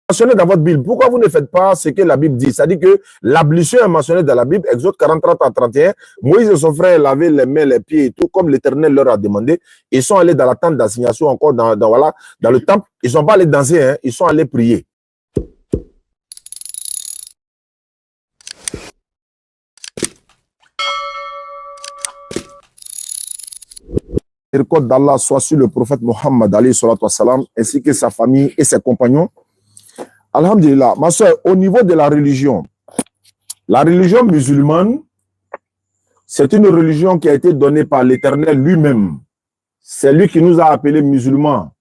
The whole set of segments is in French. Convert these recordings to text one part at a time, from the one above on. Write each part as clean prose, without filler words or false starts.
mentionné dans votre Bible. Pourquoi vous ne faites pas ce que la Bible dit? C'est-à-dire que l'ablution est mentionnée dans la Bible, Exode 40, 30 à 31. Moïse et son frère lavaient les mains, les pieds et tout, comme l'Éternel leur a demandé. Ils sont allés dans la tente d'assignation, encore dans le temple. Ils ne sont pas allés danser, hein, ils sont allés prier. Le code d'Allah soit sur le prophète Mohammed ainsi que sa famille et ses compagnons. Alhamdulillah, ma soeur, au niveau de la religion musulmane, c'est une religion qui a été donnée par l'Éternel lui-même. C'est lui qui nous a appelés musulmans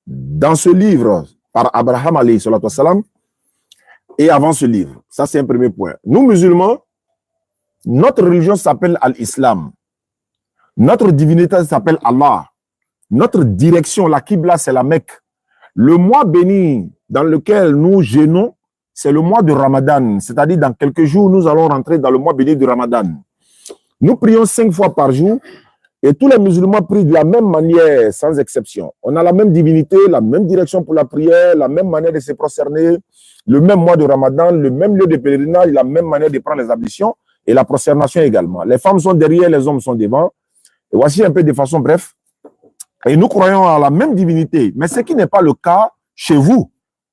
dans ce livre par Abraham alayhi salatu wassalam et avant ce livre. Ça, c'est un premier point. Nous, musulmans, notre religion s'appelle Al-Islam. Notre divinité s'appelle Allah. Notre direction, la Qibla, c'est la Mecque. Le mois béni dans lequel nous jeûnons, c'est le mois de Ramadan. C'est-à-dire, dans quelques jours, nous allons rentrer dans le mois béni de Ramadan. Nous prions 5 fois par jour et tous les musulmans prient de la même manière, sans exception. On a la même divinité, la même direction pour la prière, la même manière de se prosterner, le même mois de Ramadan, le même lieu de pèlerinage, la même manière de prendre les ablutions et la prosternation également. Les femmes sont derrière, les hommes sont devant. Et voici un peu de façon bref. Et nous croyons à la même divinité. Mais ce qui n'est pas le cas chez vous.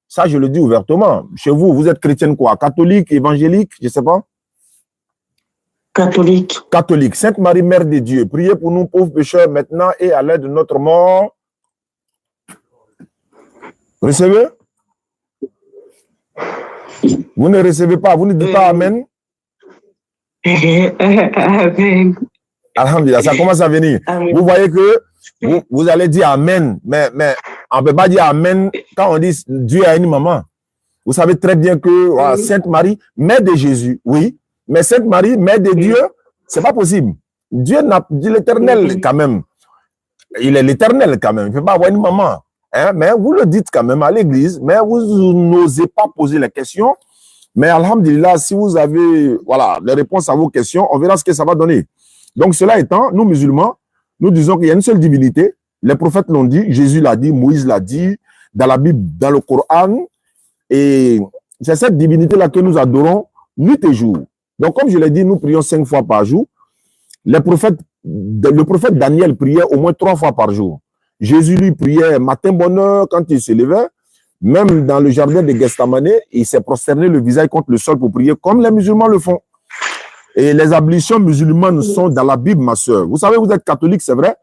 Ça, je le dis ouvertement. Chez vous, vous êtes chrétienne quoi? Catholique, évangélique, je ne sais pas. Catholique. Catholique. Sainte Marie, Mère de Dieu, priez pour nous pauvres pécheurs maintenant et à l'heure de notre mort. Recevez? Vous ne recevez pas, vous ne dites pas Amen? Amen. Alhamdulillah, ça commence à venir. Amen. Vous voyez que vous allez dire Amen, mais on ne peut pas dire Amen quand on dit Dieu a une maman. Vous savez très bien que voilà, Sainte Marie, mère de Jésus, oui, mais Sainte Marie, mère de Dieu, c'est pas possible. Dieu n'a dit l'éternel quand même. Il est l'éternel quand même. Il ne peut pas avoir une maman. Hein? Mais vous le dites quand même à l'église, mais vous n'osez pas poser les questions. Mais alhamdulillah, si vous avez voilà, les réponses à vos questions, on verra ce que ça va donner. Donc, cela étant, nous musulmans, nous disons qu'il y a une seule divinité. Les prophètes l'ont dit, Jésus l'a dit, Moïse l'a dit, dans la Bible, dans le Coran. Et c'est cette divinité-là que nous adorons nuit et jour. Donc, comme je l'ai dit, nous prions 5 fois par jour. Le prophète Daniel priait au moins 3 fois par jour. Jésus, lui, priait matin bonne heure quand il se levait. Même dans le jardin de Gethsemane, il s'est prosterné le visage contre le sol pour prier, comme les musulmans le font. Et les ablutions musulmanes sont dans la Bible, ma soeur. Vous savez, vous êtes catholique, c'est vrai.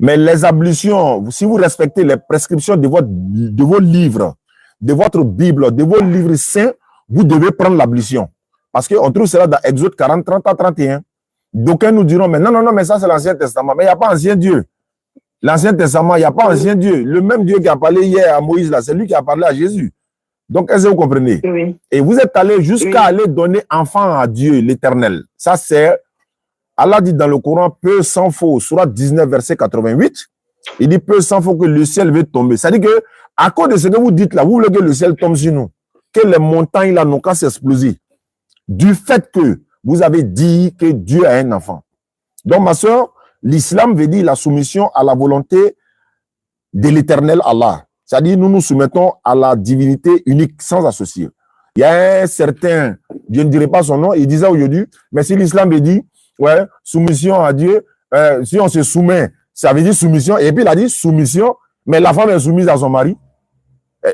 Mais les ablutions, si vous respectez les prescriptions de vos livres, de votre Bible, de vos livres saints, vous devez prendre l'ablution. Parce qu'on trouve cela dans Exode 40, 30 à 31. D'aucuns nous diront, mais non, mais ça c'est l'Ancien Testament. Mais il n'y a pas ancien Dieu. L'Ancien Testament, il n'y a pas ancien Dieu. Le même Dieu qui a parlé hier à Moïse, là, c'est lui qui a parlé à Jésus. Donc, est-ce que vous comprenez? Oui. Et vous êtes allé jusqu'à aller donner enfant à Dieu, l'Éternel. Ça, c'est, Allah dit dans le Coran, peu sans faux, Sourate 19, verset 88, il dit peu sans faux que le ciel veut tomber. C'est-à-dire que, à cause de ce que vous dites là, vous voulez que le ciel tombe sur nous, que les montagnes là n'ont qu'à s'exploser. Du fait que vous avez dit que Dieu a un enfant. Donc, ma soeur, l'islam veut dire la soumission à la volonté de l'Éternel Allah. C'est-à-dire, nous nous soumettons à la divinité unique, sans associer. Il y a un certain, je ne dirai pas son nom, il disait aujourd'hui, mais si l'islam veut dire, ouais, soumission à Dieu, si on se soumet, ça veut dire soumission, et puis il a dit soumission, mais la femme est soumise à son mari.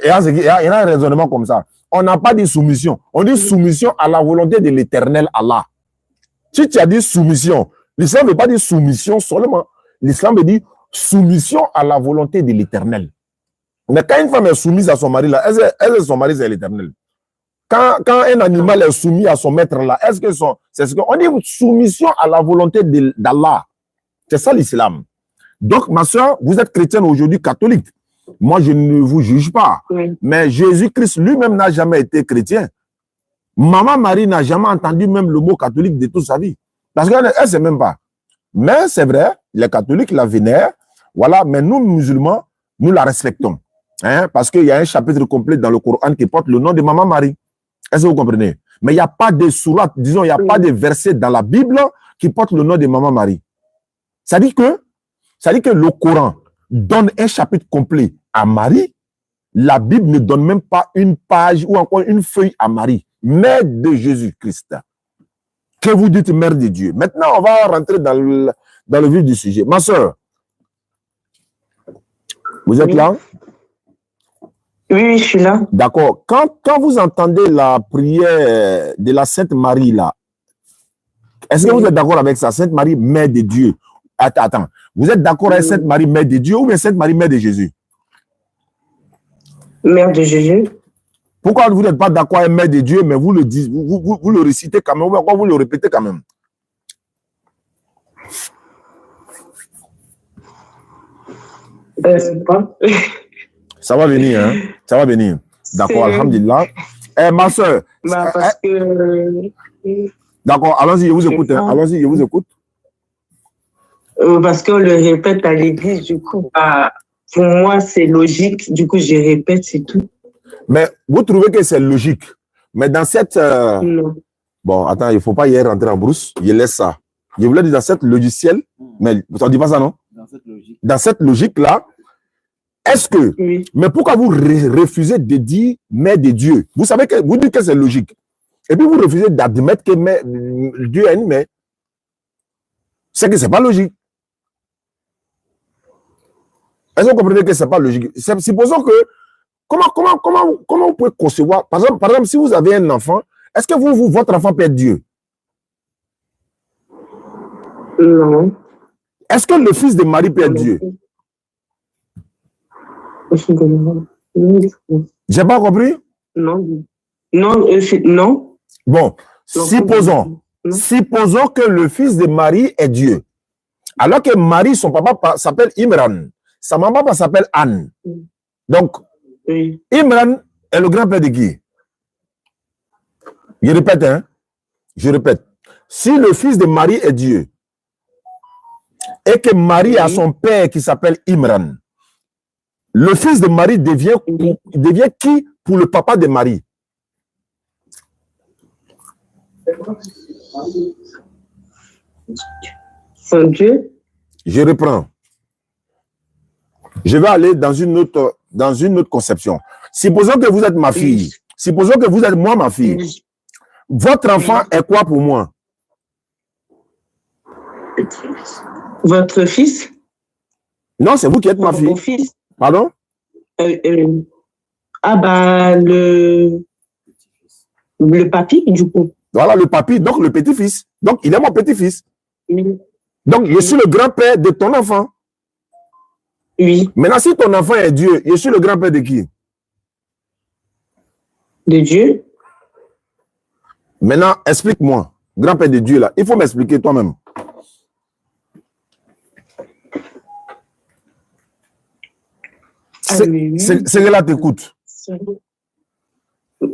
Il y a un raisonnement comme ça. On n'a pas dit soumission, on dit soumission à la volonté de l'Éternel Allah. Si tu as dit soumission, l'islam ne veut pas dire soumission seulement, l'islam veut dire soumission à la volonté de l'Éternel. Mais quand une femme est soumise à son mari, là, est-ce que son mari, c'est l'Éternel? Quand un animal est soumis à son maître, là, est-ce que c'est ce qu'on dit soumission à la volonté d'Allah? C'est ça l'islam. Donc, ma soeur, vous êtes chrétienne aujourd'hui, catholique. Moi, je ne vous juge pas. Oui. Mais Jésus-Christ lui-même n'a jamais été chrétien. Maman Marie n'a jamais entendu même le mot catholique de toute sa vie. Parce qu'elle ne sait même pas. Mais c'est vrai, les catholiques la vénèrent. Voilà, mais nous, musulmans, nous la respectons. Hein, parce qu'il y a un chapitre complet dans le Coran qui porte le nom de Maman Marie. Est-ce que vous comprenez? Mais il n'y a pas de sourate, disons, il n'y a pas de verset dans la Bible qui porte le nom de Maman Marie. Ça dit que le Coran donne un chapitre complet à Marie, la Bible ne donne même pas une page ou encore une feuille à Marie, mère de Jésus-Christ. Que vous dites mère de Dieu. Maintenant, on va rentrer dans le vif du sujet. Ma soeur, vous êtes là? Oui, je suis là. D'accord. Quand vous entendez la prière de la Sainte Marie, là, est-ce que vous êtes d'accord avec ça? Sainte Marie, mère de Dieu. Attends. Vous êtes d'accord avec Sainte Marie, mère de Dieu, ou bien Sainte Marie, mère de Jésus? Mère de Jésus. Pourquoi vous n'êtes pas d'accord avec mère de Dieu, mais vous le dites, vous le récitez quand même, ou bien vous le répétez quand même? Pas. Ça va venir, hein? Ça va venir. D'accord, alhamdulillah. Ma soeur. Parce que... D'accord, allons-y, je vous écoute. Hein. Allons-y, je vous écoute. Parce qu'on le répète à l'église, du coup, pour moi, c'est logique. Du coup, je répète, c'est tout. Mais vous trouvez que c'est logique. Mais dans cette... Non. Bon, attends, il ne faut pas y rentrer en brousse. Je laisse ça. Je voulais dire dans cette logiciel, mais vous ne dites pas ça, non? Dans cette logique-là, est-ce que... Oui. Mais pourquoi vous refusez de dire mère de Dieu? Vous savez que vous dites que c'est logique. Et puis vous refusez d'admettre que Dieu est une mère. C'est que ce n'est pas logique. Est-ce que vous comprenez que ce n'est pas logique? Supposons que... Comment vous pouvez concevoir... Par exemple, si vous avez un enfant, est-ce que votre enfant peut être Dieu? Non. Est-ce que le fils de Marie peut être Dieu? J'ai pas compris? Non. Non. Bon, supposons que le fils de Marie est Dieu. Alors que Marie, son papa s'appelle Imran. Sa maman s'appelle Anne. Donc, oui. Imran est le grand-père de qui? Je répète, hein? Je répète. Si le fils de Marie est Dieu, et que Marie a son père qui s'appelle Imran, le fils de Marie devient qui pour le papa de Marie? Son Dieu. Je reprends. Je vais aller dans une autre conception. Supposons que vous êtes ma fille. Supposons que vous êtes moi, ma fille. Votre enfant est quoi pour moi? Votre fils? Non, c'est vous qui êtes ma fille. Mon fils. Pardon? Le papy, du coup. Voilà, le papy, donc le petit-fils. Donc, il est mon petit-fils. Oui. Donc, je suis le grand-père de ton enfant. Oui. Maintenant, si ton enfant est Dieu, je suis le grand-père de qui? De Dieu. Maintenant, explique-moi. Grand-père de Dieu, là. Il faut m'expliquer toi-même. C'est là, t'écoute.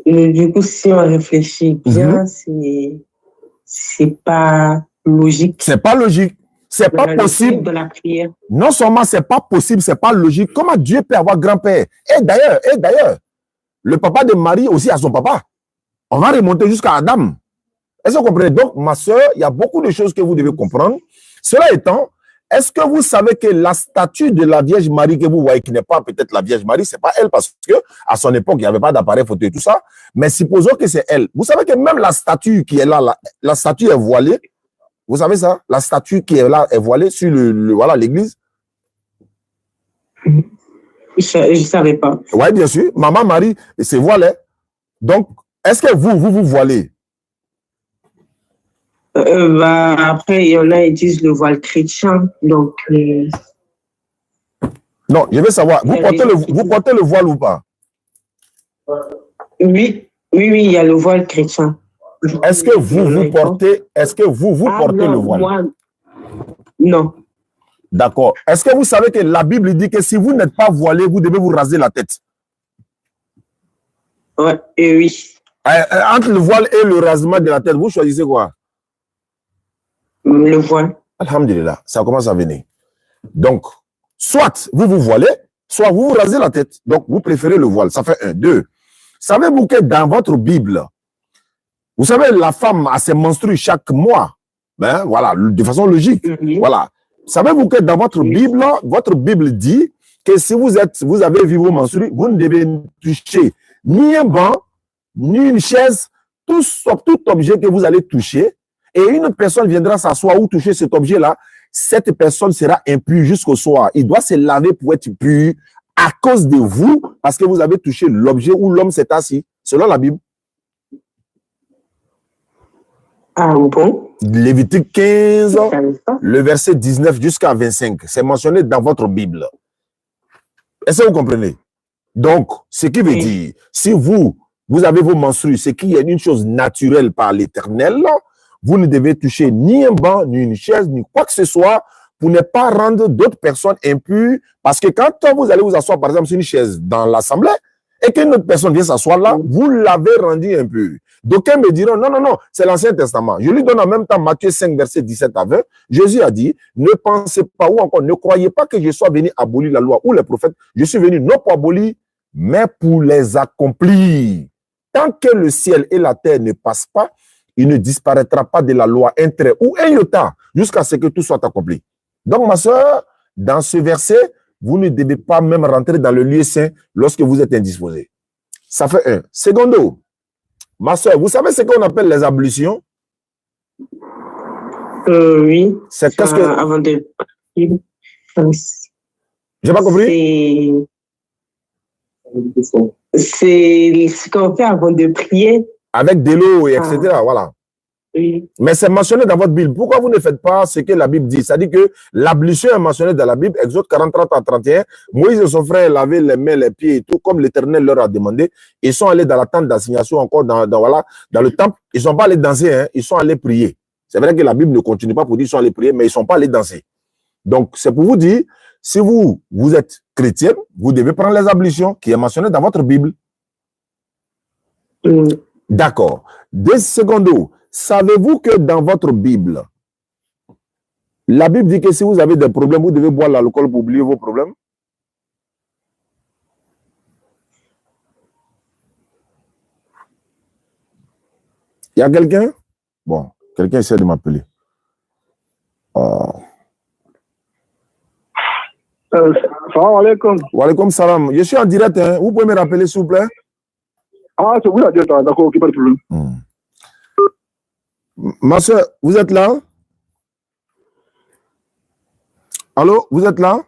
Du coup, si on réfléchit bien, c'est pas logique. C'est pas logique. C'est pas possible. De la prière. Non seulement c'est pas possible, c'est pas logique. Comment Dieu peut avoir grand-père? Et d'ailleurs, le papa de Marie aussi a son papa. On va remonter jusqu'à Adam. Est-ce que vous comprenez? Donc, ma soeur, il y a beaucoup de choses que vous devez comprendre. Cela étant, est-ce que vous savez que la statue de la Vierge Marie que vous voyez, qui n'est pas peut-être la Vierge Marie, c'est pas elle, parce que à son époque, il n'y avait pas d'appareil photo et tout ça, mais supposons que c'est elle. Vous savez que même la statue qui est là, la statue est voilée. Vous savez ça? La statue qui est là est voilée sur voilà, l'église. Je ne savais pas. Oui, bien sûr. Maman Marie, c'est voilé. Donc, est-ce que vous voilez? Après, il y en a, ils disent le voile chrétien. Donc, non, je veux savoir, vous portez le voile ou pas? Oui, il y a le voile chrétien. Est-ce que vous portez le voile? Moi, non. D'accord. Est-ce que vous savez que la Bible dit que si vous n'êtes pas voilé, vous devez vous raser la tête? Ouais, oui. Entre le voile et le rasement de la tête, vous choisissez quoi? Le voile. Alhamdulillah, ça commence à venir. Donc, soit vous vous voilez, soit vous vous rasez la tête. Donc, vous préférez le voile. Ça fait 1, 2. Savez-vous que dans votre Bible, vous savez, la femme a ses menstrues chaque mois. Ben, voilà, de façon logique. Voilà. Savez-vous que dans votre Bible dit que si vous avez vu vos menstrues, vous ne devez toucher ni un banc, ni une chaise, tout objet que vous allez toucher, et une personne viendra s'asseoir ou toucher cet objet-là, cette personne sera impure jusqu'au soir. Il doit se laver pour être pur à cause de vous, parce que vous avez touché l'objet où l'homme s'est assis, selon la Bible. Ah bon? Lévitique 15, le verset 19 jusqu'à 25. C'est mentionné dans votre Bible. Est-ce que vous comprenez? Donc, ce qui veut dire, si vous avez vos menstrues, c'est qu'il y a une chose naturelle par l'Éternel, vous ne devez toucher ni un banc, ni une chaise, ni quoi que ce soit, pour ne pas rendre d'autres personnes impures. Parce que quand vous allez vous asseoir, par exemple, sur une chaise dans l'assemblée, et qu'une autre personne vient s'asseoir là, vous l'avez rendu impur. D'aucuns me diront, non, non, non, c'est l'Ancien Testament. Je lui donne en même temps Matthieu 5, verset 17 à 20. Jésus a dit, ne pensez pas, ou encore, ne croyez pas que je sois venu abolir la loi ou les prophètes. Je suis venu non pour abolir, mais pour les accomplir. Tant que le ciel et la terre ne passent pas, il ne disparaîtra pas de la loi un trait ou un iota jusqu'à ce que tout soit accompli. Donc, ma soeur, dans ce verset, vous ne devez pas même rentrer dans le lieu saint lorsque vous êtes indisposé. Ça fait un. Secondo, ma soeur, vous savez ce qu'on appelle les ablutions? Oui. C'est qu'est-ce que... Avant de... J'ai pas compris? C'est ce qu'on fait avant de prier. Avec de l'eau, etc. Voilà. Oui. Mais c'est mentionné dans votre Bible. Pourquoi vous ne faites pas ce que la Bible dit? C'est-à-dire que l'ablution est mentionnée dans la Bible, Exode 40, 30 à 31. Moïse et son frère lavaient les mains, les pieds et tout, comme l'Éternel leur a demandé. Ils sont allés dans la tente d'assignation, encore dans le temple. Ils ne sont pas allés danser, hein, ils sont allés prier. C'est vrai que la Bible ne continue pas pour dire qu'ils sont allés prier, mais ils ne sont pas allés danser. Donc, c'est pour vous dire, si vous êtes chrétien, vous devez prendre les ablutions qui est mentionné dans votre Bible. D'accord. 2 secondes. Savez-vous que dans votre Bible, la Bible dit que si vous avez des problèmes, vous devez boire l'alcool pour oublier vos problèmes? Il y a quelqu'un? Bon, quelqu'un essaie de m'appeler. Salam alaikum. Wa alaikum salam. Je suis en direct, hein. Vous pouvez me rappeler, s'il vous plaît? Ah, c'est vous la direct, d'accord, ok, pas de problème. Ma soeur, vous êtes là? Allô, vous êtes là?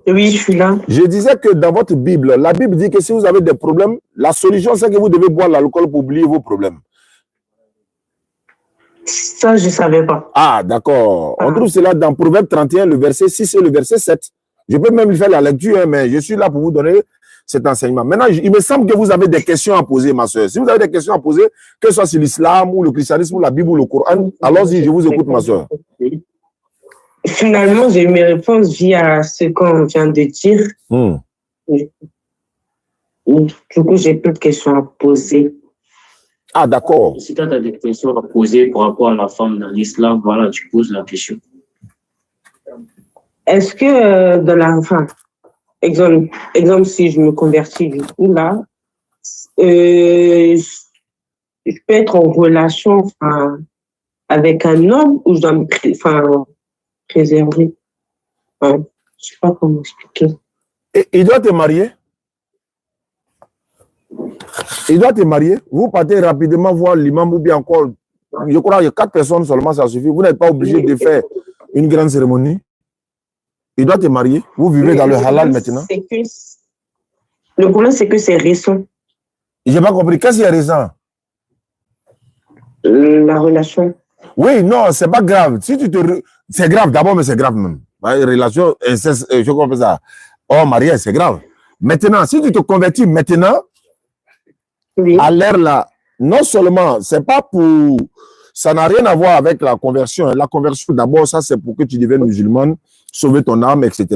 Oui, je suis là. Je disais que dans votre Bible, la Bible dit que si vous avez des problèmes, la solution, c'est que vous devez boire l'alcool pour oublier vos problèmes. Ça, je ne savais pas. Ah, d'accord. On trouve cela dans Proverbe 31, le verset 6 et le verset 7. Je peux même lui faire la lecture, hein, mais je suis là pour vous donner cet enseignement. Maintenant, il me semble que vous avez des questions à poser, ma soeur. Si vous avez des questions à poser, que ce soit sur l'islam ou le christianisme ou la Bible ou le Coran, allons-y, je vous écoute, ma soeur. Finalement, j'ai eu mes réponses via ce qu'on vient de dire. Du coup, j'ai plus de questions à poser. Ah, d'accord. Si tu as des questions à poser par rapport à la femme dans l'islam, voilà, tu poses la question. Est-ce que dans la fin, exemple, si je me convertis du coup là, je peux être en relation avec un homme ou je dois me préserver? Je ne sais pas comment expliquer. Et il doit te marier? Il doit te marier. Vous partez rapidement voir l'imam ou bien encore, je crois qu'il y a 4 personnes seulement, ça suffit. Vous n'êtes pas obligé de faire une grande cérémonie. Il doit te marier. Vous vivez dans le halal maintenant. Le problème, c'est que c'est récent. Je n'ai pas compris. Qu'est-ce qui est récent? La relation. Oui, non, c'est pas grave. Si tu te... C'est grave d'abord, mais c'est grave même. Relation, je comprends ça. Oh, mariage, c'est grave. Maintenant, si tu te convertis maintenant, oui. À l'ère là, non seulement, c'est pas pour... Ça n'a rien à voir avec la conversion. La conversion, d'abord, ça, c'est pour que tu deviennes musulmane, sauver ton âme, etc.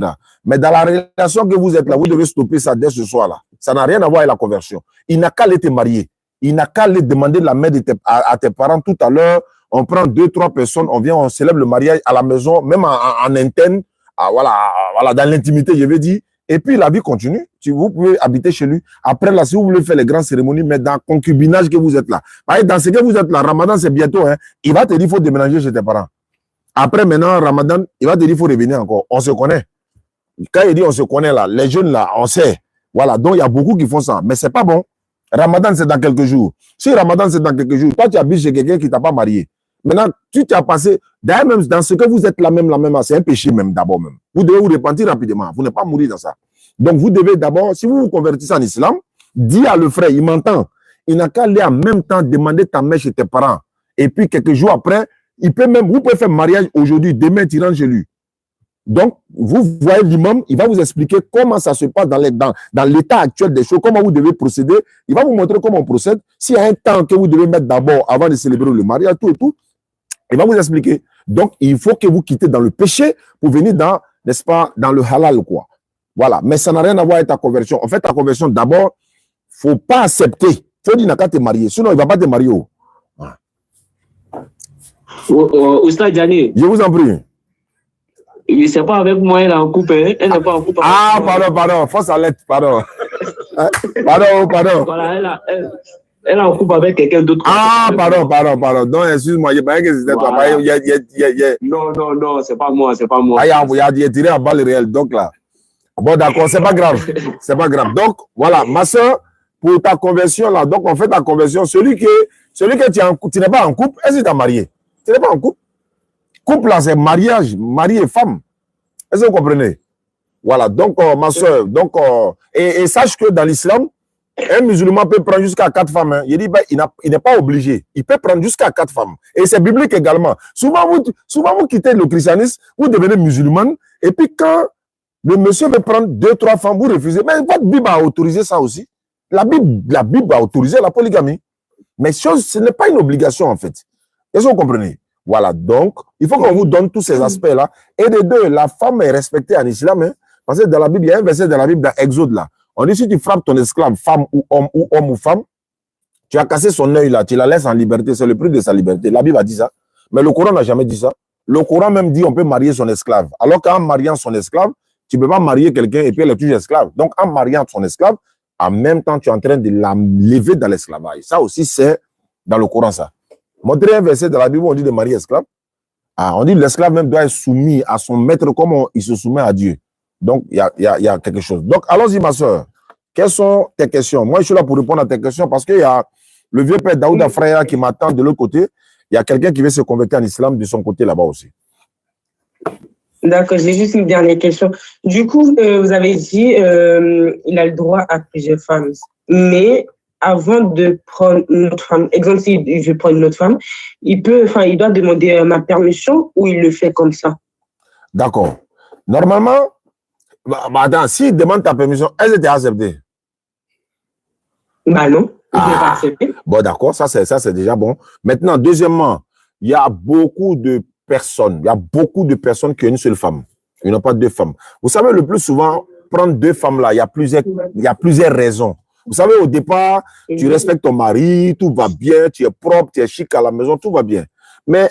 Mais dans la relation que vous êtes là, vous devez stopper ça dès ce soir-là. Ça n'a rien à voir avec la conversion. Il n'a qu'à aller te marier. Il n'a qu'à aller demander la main à tes parents tout à l'heure. On prend 2-3 personnes, on vient, on célèbre le mariage à la maison, même en interne, voilà, dans l'intimité, je veux dire. Et puis, la vie continue. Vous pouvez habiter chez lui. Après, là, si vous voulez faire les grandes cérémonies, mais dans le concubinage que vous êtes là. Dans ce que vous êtes là, Ramadan, c'est bientôt. Hein, il va te dire qu'il faut déménager chez tes parents. Après, maintenant, Ramadan, il va te dire qu'il faut revenir encore. On se connaît. quand il dit on se connaît là, les jeunes là, on sait. Voilà, donc il y a beaucoup qui font ça. Mais c'est pas bon. Ramadan, c'est dans quelques jours. Si Ramadan, c'est dans quelques jours, toi, tu habites chez quelqu'un qui t'a pas marié. Maintenant, tu t'as passé, d'ailleurs, même dans ce que vous êtes là même, c'est un péché même d'abord même. Vous devez vous repentir rapidement. Vous n'êtes pas mourir dans ça. Donc, vous devez d'abord, si vous vous convertissez en islam, dis à le frère, il m'entend. Il n'a qu'à aller en même temps demander ta mère chez tes parents. Et puis, quelques jours après, vous pouvez faire mariage aujourd'hui, demain, tu rentres chez lui. Donc, vous voyez l'imam, il va vous expliquer comment ça se passe dans l'état actuel des choses, comment vous devez procéder. Il va vous montrer comment on procède. S'il y a un temps que vous devez mettre d'abord avant de célébrer le mariage, tout et tout, il va vous expliquer. Donc, il faut que vous quittez dans le péché pour venir dans, n'est-ce pas, dans le halal, quoi. Voilà. Mais ça n'a rien à voir avec ta conversion. En fait, ta conversion, d'abord, faut pas accepter. Faut dire qu'à te marier. Sinon, il va pas te marier. Voilà. Oustaz Diané. Je vous en prie. Il n'est pas avec moi, elle est en couple. Elle n'est pas en couple. Ah, pardon. Force à l'aide, pardon. Pardon. Voilà, elle est en couple avec quelqu'un d'autre. Ah, pardon. Non, excuse-moi, je croyais que c'était toi. Non, c'est pas moi. Ah, il a tiré à balle réelle, donc là. Bon, d'accord, c'est pas grave. Donc, voilà, ma soeur, pour ta conversion, là, donc on fait ta conversion. Celui que tu n'es pas en couple, est-ce que tu es marié? Tu n'es pas en couple? Couple, là, c'est mariage, mari et femme. Est-ce que vous comprenez? Voilà, donc, ma soeur, donc, et sache que dans l'islam, un musulman peut prendre jusqu'à 4 femmes. Hein. Il dit, ben, il n'est pas obligé. Il peut prendre jusqu'à 4 femmes. Et c'est biblique également. Souvent, vous quittez le christianisme, vous devenez musulman, et puis quand le monsieur veut prendre 2, 3 femmes, vous refusez. Mais votre Bible a autorisé ça aussi. La Bible a autorisé la polygamie. Mais ce n'est pas une obligation, en fait. Est-ce que vous comprenez? Voilà, donc, il faut qu'on vous donne tous ces aspects-là. Et de deux, la femme est respectée en islam. Hein, parce que dans la Bible, il y a un verset dans la Bible, dans Exode, là. On dit, si tu frappes ton esclave, femme ou homme ou femme, tu as cassé son œil, là, tu la laisses en liberté. C'est le prix de sa liberté. La Bible a dit ça. Mais le Coran n'a jamais dit ça. Le Coran même dit on peut marier son esclave. Alors qu'en mariant son esclave, tu ne peux pas marier quelqu'un et puis elle est toujours esclave. Donc, en mariant son esclave, en même temps, tu es en train de la lever dans l'esclavage. Ça aussi, c'est dans le Coran, ça. Montrez un verset dans la Bible où on dit de marier esclave. Ah, on dit que l'esclave même doit être soumis à son maître comme il se soumet à Dieu. Donc, il y a quelque chose. Donc, allons-y, ma soeur. Quelles sont tes questions? Moi, je suis là pour répondre à tes questions parce qu'il y a le vieux père Daouda Frère qui m'attend de l'autre côté. Il y a quelqu'un qui veut se convertir en islam de son côté là-bas aussi. D'accord, j'ai juste une dernière question. Du coup, vous avez dit il a le droit à plusieurs femmes. Mais avant de prendre une autre femme, exemple, si je prends une autre femme, il doit demander ma permission ou il le fait comme ça? D'accord. Normalement, attends, s'il demande ta permission, est-ce que tu as accepté? Bah non, il ne pas accepter. Bon, d'accord, ça c'est déjà bon. Maintenant, deuxièmement, il y a beaucoup de personnes qui ont une seule femme. Ils n'ont pas 2 femmes. Vous savez, le plus souvent, prendre 2 femmes là, il y a plusieurs raisons. Vous savez, au départ, tu respectes ton mari, tout va bien, tu es propre, tu es chic à la maison, tout va bien. Mais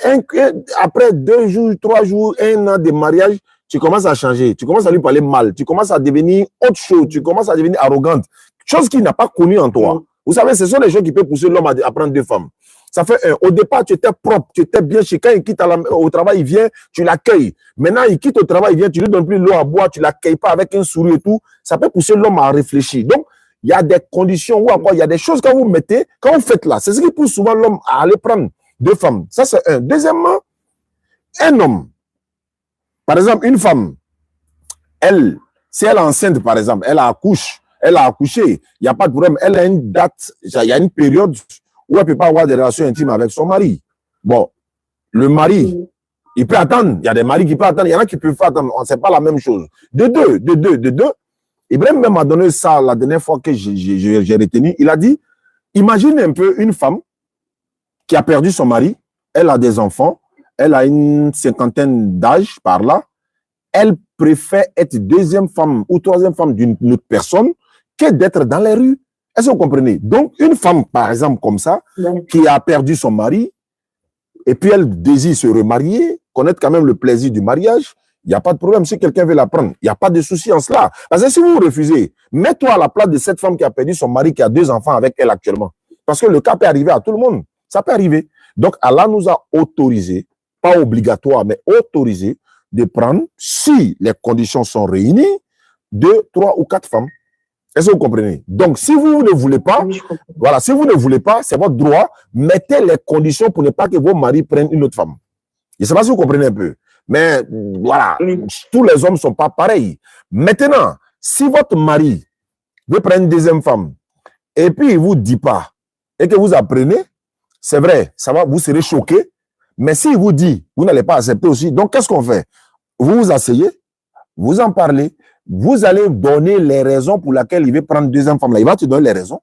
après 2 jours, 3 jours, 1 an de mariage, tu commences à changer, tu commences à lui parler mal, tu commences à devenir autre chose, tu commences à devenir arrogante. Chose qu'il n'a pas connue en toi. Vous savez, ce sont les choses qui peuvent pousser l'homme à prendre 2 femmes. Ça fait au départ, tu étais propre, tu étais bien chez quand il quitte au travail, il vient, tu l'accueilles. Maintenant, il quitte au travail, il vient, tu lui donnes plus l'eau à boire, tu l'accueilles pas avec un sourire et tout. Ça peut pousser l'homme à réfléchir. Donc, il y a des conditions où encore, il y a des choses quand vous faites là. C'est ce qui pousse souvent l'homme à aller prendre 2 femmes. Ça, c'est un. Deuxièmement, un homme. Par exemple, une femme, si elle est enceinte, par exemple, elle a accouché, il n'y a pas de problème. Elle a une date, il y a une période où elle ne peut pas avoir des relations intimes avec son mari. Bon, le mari, il peut attendre. Il y a des maris qui peuvent attendre. Il y en a qui peuvent pas attendre. Ce n'est pas la même chose. De deux. Ibrahim même m'a donné ça la dernière fois que j'ai retenu. Il a dit, imagine un peu une femme qui a perdu son mari, elle a des enfants, elle a une 50aine d'âge par là, elle préfère être 2e femme ou 3e femme d'une autre personne que d'être dans les rues. Est-ce que vous comprenez? Donc, une femme, par exemple, comme ça, qui a perdu son mari, et puis elle désire se remarier, connaître quand même le plaisir du mariage, il n'y a pas de problème. Si quelqu'un veut la prendre, il n'y a pas de souci en cela. Parce que si vous refusez, mets-toi à la place de cette femme qui a perdu son mari, qui a 2 enfants avec elle actuellement. Parce que le cas peut arriver à tout le monde. Ça peut arriver. Donc, Allah nous a autorisé, pas obligatoire, mais autorisé, de prendre, si les conditions sont réunies, 2, 3 ou 4 femmes. Est-ce que vous comprenez? Donc, si vous ne voulez pas, voilà, si vous ne voulez pas, c'est votre droit, mettez les conditions pour ne pas que vos maris prennent une autre femme. Je ne sais pas si vous comprenez un peu. Mais voilà, tous les hommes ne sont pas pareils. Maintenant, si votre mari veut prendre une deuxième femme, et puis il ne vous dit pas, et que vous apprenez, c'est vrai, ça va, vous serez choqué. Mais s'il vous dit, vous n'allez pas accepter aussi. Donc, qu'est-ce qu'on fait? Vous vous asseyez, vous en parlez, vous allez donner les raisons pour lesquelles il veut prendre une deuxième femme. Là, il va te donner les raisons.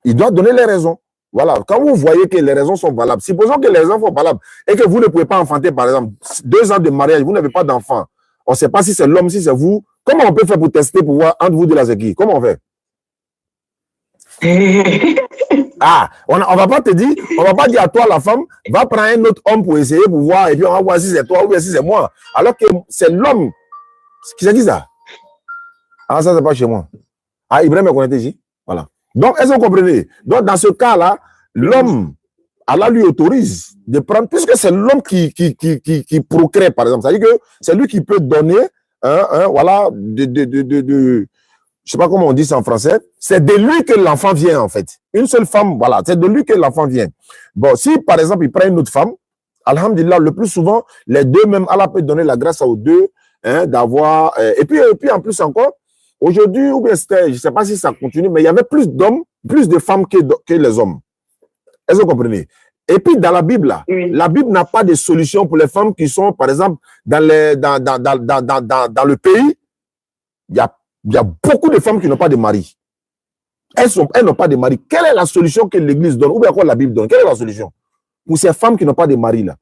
Il doit donner les raisons. Voilà. Quand vous voyez que les raisons sont valables, supposons que les raisons sont valables et que vous ne pouvez pas enfanter, par exemple, 2 ans de mariage, vous n'avez pas d'enfant. On ne sait pas si c'est l'homme, si c'est vous. Comment on peut faire pour tester, pour voir entre vous de la sécurité? Comment on fait? Ah, on va pas te dire, on va pas dire à toi, la femme, va prendre un autre homme pour essayer, pour voir, et puis on va voir si c'est toi ou bien si c'est moi. Alors que c'est l'homme. Qui s'est dit ça? Ah, ça, c'est pas chez moi. Ah, Ibrahim est connecté ici. Voilà. Donc, est-ce que vous comprenez? Donc, dans ce cas-là, l'homme, Allah lui autorise de prendre, puisque c'est l'homme qui procrée, par exemple. C'est-à-dire que c'est lui qui peut donner, voilà, je sais pas comment on dit ça en français, c'est de lui que l'enfant vient, en fait. Une seule femme, voilà, c'est de lui que l'enfant vient. Bon, si, par exemple, il prend une autre femme, alhamdulillah, le plus souvent, les deux, même Allah peut donner la grâce aux deux, d'avoir, et puis en plus encore, aujourd'hui, ou bien c'était, je ne sais pas si ça continue, mais il y avait plus d'hommes, plus de femmes que les hommes. Est-ce que vous comprenez? Et puis, dans la Bible, là, la Bible n'a pas de solution pour les femmes qui sont, par exemple, dans le pays. Il y a beaucoup de femmes qui n'ont pas de mari. Elles n'ont pas de mari. Quelle est la solution que l'Église donne? Ou bien quoi la Bible donne? Quelle est la solution? Pour ces femmes qui n'ont pas de mari, là.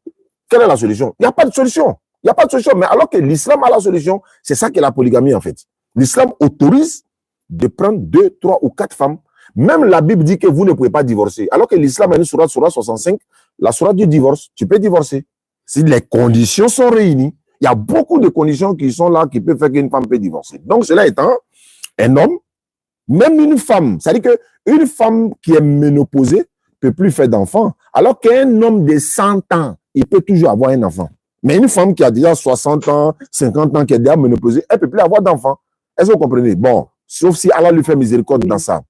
Quelle est la solution? Il n'y a pas de solution. Il n'y a pas de solution. Mais alors que l'islam a la solution, c'est ça qu'est la polygamie, en fait. L'islam autorise de prendre 2, 3 ou 4 femmes. Même la Bible dit que vous ne pouvez pas divorcer. Alors que l'islam a une sourate 65, la sourate du divorce, tu peux divorcer. Si les conditions sont réunies, il y a beaucoup de conditions qui sont là qui peuvent faire qu'une femme peut divorcer. Donc, cela étant, un homme, même une femme, c'est-à-dire qu'une femme qui est ménopausée ne peut plus faire d'enfant, alors qu'un homme de 100 ans, il peut toujours avoir un enfant. Mais une femme qui a déjà 60 ans, 50 ans, qui est déjà ménopausée, elle ne peut plus avoir d'enfant. Est-ce que vous comprenez? Bon, sauf si Allah lui fait miséricorde dans ça.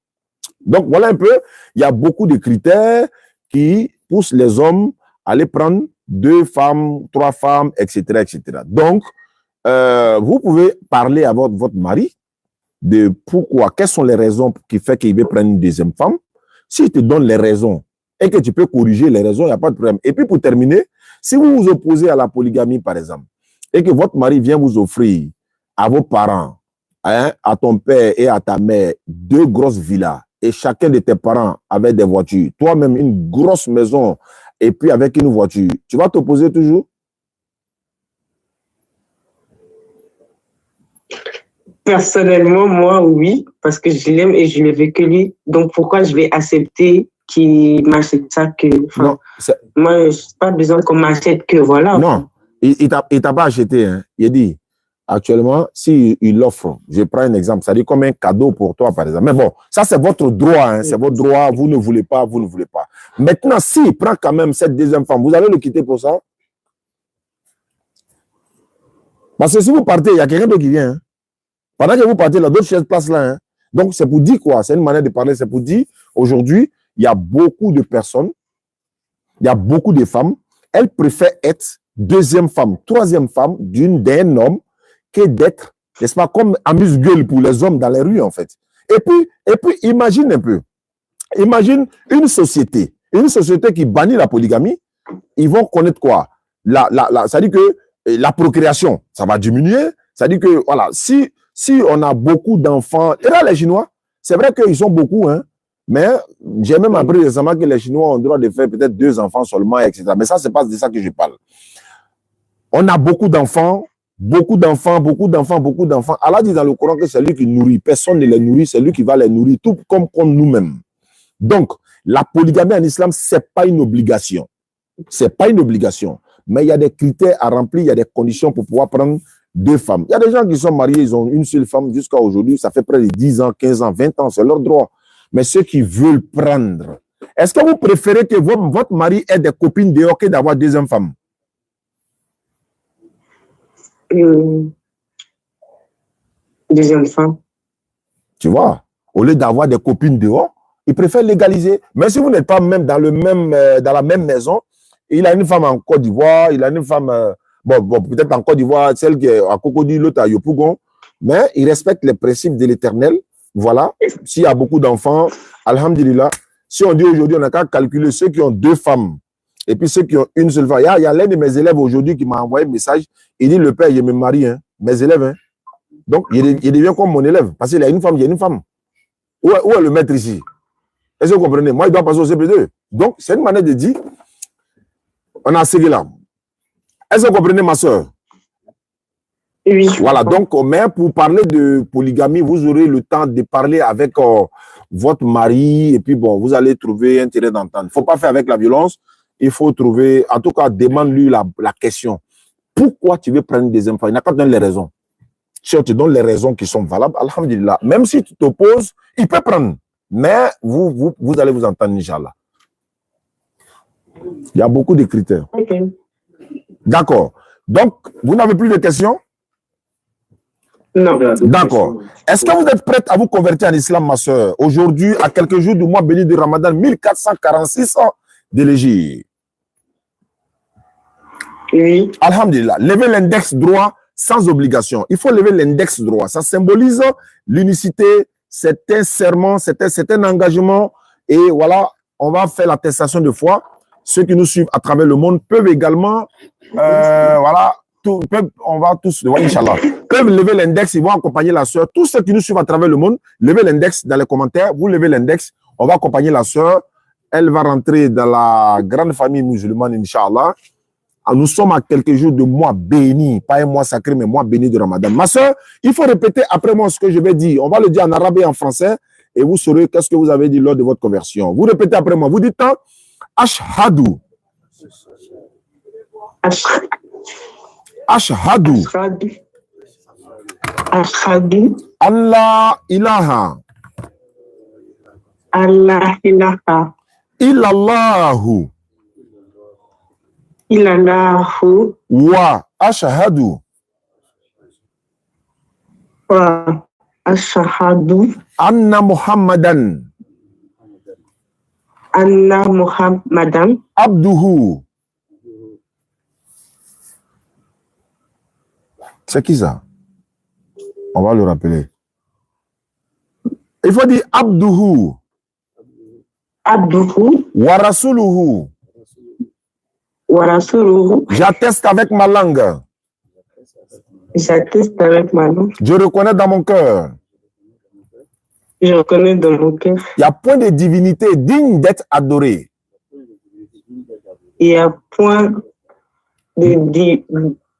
Donc, voilà un peu, il y a beaucoup de critères qui poussent les hommes à aller prendre 2 femmes, 3 femmes, etc., etc. Donc, vous pouvez parler à votre mari de pourquoi, quelles sont les raisons qui font qu'il veut prendre une deuxième femme. S'il te donne les raisons et que tu peux corriger les raisons, il n'y a pas de problème. Et puis, pour terminer, si vous vous opposez à la polygamie, par exemple, et que votre mari vient vous offrir à vos parents, à ton père et à ta mère, 2 grosses villas, et chacun de tes parents avait des voitures, toi-même une grosse maison, et puis avec une voiture, tu vas t'opposer toujours? Personnellement, moi, oui, parce que je l'aime et je ne veux que lui. Donc, pourquoi je vais accepter qu'il m'achète ça que... Non, moi, je n'ai pas besoin qu'on m'achète que, voilà. Non, il t'a pas acheté. Hein. Il dit, actuellement, s'il l'offre, je prends un exemple, ça dit comme un cadeau pour toi, par exemple. Mais bon, ça, c'est votre droit. Hein, c'est votre droit. Vous ne voulez pas, vous ne voulez pas. Maintenant, s'il prend quand même cette deuxième femme, vous allez le quitter pour ça? Parce que si vous partez, il y a quelqu'un d'autre qui vient. Hein. Pendant que vous partez, là, d'autres chaises placent là. Hein. Donc, c'est pour dire quoi? C'est une manière de parler. C'est pour dire, aujourd'hui, il y a beaucoup de personnes, il y a beaucoup de femmes, elles préfèrent être deuxième femme, troisième femme d'un homme que d'être, n'est-ce pas, comme amuse-gueule pour les hommes dans les rues, en fait. Et puis, imagine un peu. Imagine une société qui bannit la polygamie, ils vont connaître quoi? Ça dit que la procréation, ça va diminuer. Ça dit que, voilà, si on a beaucoup d'enfants, et là, les Chinois, c'est vrai qu'ils sont beaucoup, hein, mais j'ai même appris récemment que les Chinois ont le droit de faire peut-être 2 enfants seulement, etc. Mais ça, c'est pas de ça que je parle. On a beaucoup d'enfants. Allah dit dans le Coran que c'est lui qui nourrit. Personne ne les nourrit, c'est lui qui va les nourrir, tout comme nous-mêmes. Donc, la polygamie en islam, c'est pas une obligation. C'est pas une obligation. Mais il y a des critères à remplir, il y a des conditions pour pouvoir prendre 2 femmes. Il y a des gens qui sont mariés, ils ont une seule femme jusqu'à aujourd'hui, ça fait près de 10 ans, 15 ans, 20 ans, c'est leur droit. Mais ceux qui veulent prendre, est-ce que vous préférez que votre mari ait des copines dehors que d'avoir 2 femmes? Deuxième femme. Tu vois, au lieu d'avoir des copines dehors, ils préfèrent légaliser. Mais si vous n'êtes pas même dans la même maison, il a une femme en Côte d'Ivoire, il a une femme, peut-être en Côte d'Ivoire, celle qui est à Cocody, l'autre à Yopougon, mais il respecte les principes de l'Éternel. Voilà. S'il y a beaucoup d'enfants, alhamdulillah. Si on dit aujourd'hui, on n'a qu'à calculer ceux qui ont 2 femmes et puis ceux qui ont une seule femme. Il y a l'un de mes élèves aujourd'hui qui m'a envoyé un message. Il dit, le père, je me marie, hein, mes élèves. Hein. Donc, il devient comme mon élève. Parce qu'il a une femme, il y a une femme. Où est le maître ici? Est-ce que vous comprenez? Moi, il doit passer au CP2. Donc, c'est une manière de dire, on a assez là. Est-ce que vous comprenez, ma soeur? Oui. Voilà, donc, mais pour parler de polygamie, vous aurez le temps de parler avec votre mari et puis bon, vous allez trouver un terrain d'entente. Il ne faut pas faire avec la violence, il faut trouver, en tout cas, demande-lui la question. Pourquoi tu veux prendre des enfants? Il n'a pas donné les raisons. Si on te donne les raisons qui sont valables, alhamdulillah. Même si tu t'opposes, il peut prendre. Mais vous allez vous entendre, Inch'Allah. Il y a beaucoup de critères. Okay. D'accord. Donc, vous n'avez plus de questions? Non. D'accord. Est-ce que vous êtes prête à vous convertir en islam, ma soeur? Aujourd'hui, à quelques jours du mois béni de Ramadan, 1446 ans de l'Égypte. Oui. Alhamdulillah. Levez l'index droit sans obligation. Il faut lever l'index droit. Ça symbolise l'unicité, c'est un serment, c'est un engagement. Et voilà, on va faire l'attestation de foi. Ceux qui nous suivent à travers le monde peuvent également, voilà, on va tous, Inch'Allah, peuvent lever l'index, ils vont accompagner la sœur. Tous ceux qui nous suivent à travers le monde, levez l'index dans les commentaires, vous levez l'index, on va accompagner la sœur. Elle va rentrer dans la grande famille musulmane, Inch'Allah. Nous sommes à quelques jours de mois béni, pas un mois sacré, mais mois béni de Ramadan. Ma soeur, il faut répéter après moi ce que je vais dire. On va le dire en arabe et en français, et vous saurez qu'est-ce que vous avez dit lors de votre conversion. Vous répétez après moi. Vous dites Ashhadu. Ashhadu. Ashhadu. Allah ilaha. Allah ilaha. Illallahu. Illallahu. Wa ashhadu. Wa ashhadu. Anna Muhammadan. Anna Muhammadan. Abduhu. C'est qui ça? On va le rappeler. Il faut dire Abduhu. Abduhu. Wa rasuluhu. Wa rasuluhu. J'atteste avec ma langue. J'atteste avec ma langue. Je reconnais dans mon cœur. Je reconnais dans mon cœur. Il n'y a point de divinité digne d'être adorée. Il n'y a point de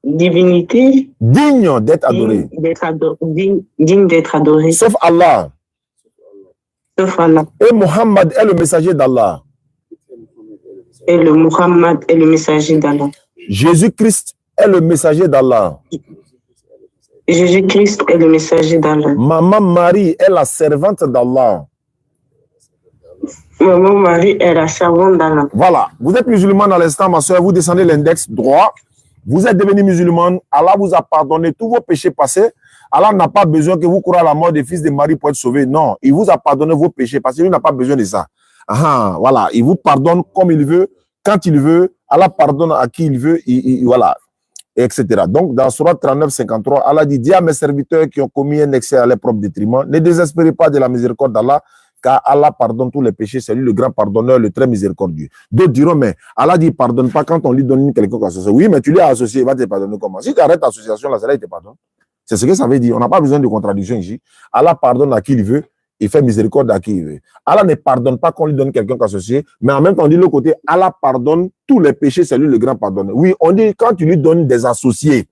divinité Digne d'être adorée. digne d'être adoré. Sauf Allah. Sauf Allah. Et Muhammad est le messager d'Allah. Et le Muhammad est le messager d'Allah. Jésus-Christ est le messager d'Allah. Jésus-Christ est le messager d'Allah. Maman Marie est la servante d'Allah. Maman Marie est la servante d'Allah. Voilà. Vous êtes musulman à l'instant, ma soeur. Vous descendez l'index droit. Vous êtes devenu musulman. Allah vous a pardonné tous vos péchés passés. Allah n'a pas besoin que vous courez à la mort des fils de Marie pour être sauvé. Non. Il vous a pardonné vos péchés parce qu'il n'a pas besoin de ça. Ah, voilà. Il vous pardonne comme il veut, quand il veut. Allah pardonne à qui il veut. Voilà. Etc. Donc, dans Surat 39, 53, Allah dit, dis à mes serviteurs qui ont commis un excès à leur propre détriment, ne désespérez pas de la miséricorde d'Allah, car Allah pardonne tous les péchés, c'est lui le grand pardonneur, le très miséricordieux. D'autres diront, mais Allah dit, pardonne pas quand on lui donne quelqu'un qui associé. Oui, mais tu l'as associé, il va te pardonner comment? Si tu arrêtes l'association, là, c'est là il te pardonne. C'est ce que ça veut dire. On n'a pas besoin de contradiction ici. Allah pardonne à qui il veut, il fait miséricorde à qui il veut. Allah ne pardonne pas quand on lui donne quelqu'un qui associé, mais en même temps, on dit de l'autre côté, Allah pardonne tous les péchés, c'est lui le grand pardonneur. Oui, on dit quand tu lui donnes des associés,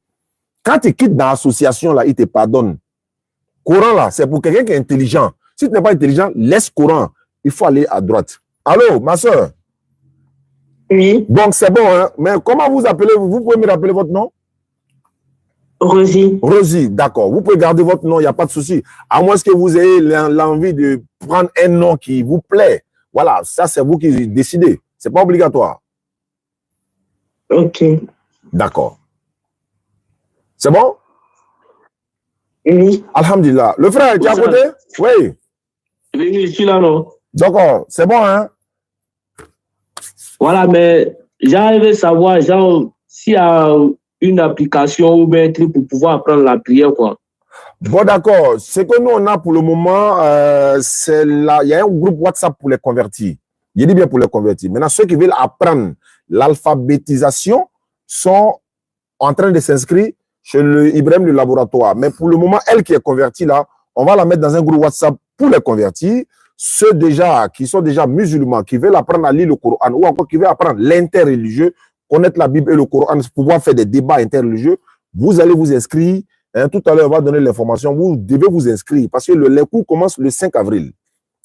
quand tu quittes dans l'association, là, il te pardonne. Coran, là, c'est pour quelqu'un qui est intelligent. Si tu n'es pas intelligent, laisse Coran. Il faut aller à droite. Allô, ma soeur? Oui. Donc, c'est bon, hein? Mais comment vous appelez? Vous pouvez me rappeler votre nom? Rosie. Rosie, d'accord. Vous pouvez garder votre nom, il n'y a pas de souci. À moins que vous ayez l'envie de prendre un nom qui vous plaît. Voilà, ça, c'est vous qui décidez. Ce n'est pas obligatoire. Ok. D'accord. C'est bon? Oui. Alhamdulillah. Le frère, tu es à côté? Oui. Oui, je suis là, non? D'accord, c'est bon, hein? Voilà, mais j'arrive à savoir, genre, s'il y a une application ou bien un truc pour pouvoir apprendre la prière, quoi. Bon, d'accord. Ce que nous, on a pour le moment, c'est là. Il y a un groupe WhatsApp pour les convertis. Je dis bien pour les convertis. Maintenant, ceux qui veulent apprendre l'alphabétisation sont en train de s'inscrire chez le Ibrahim le laboratoire. Mais pour le moment, elle qui est convertie là, on va la mettre dans un groupe WhatsApp pour les convertis. Ceux déjà qui sont déjà musulmans, qui veulent apprendre à lire le Coran ou encore qui veulent apprendre l'interreligieux, connaître la Bible et le Coran, pouvoir faire des débats interreligieux, vous allez vous inscrire. Hein, tout à l'heure, on va donner l'information. Vous devez vous inscrire parce que les cours commencent le 5 avril.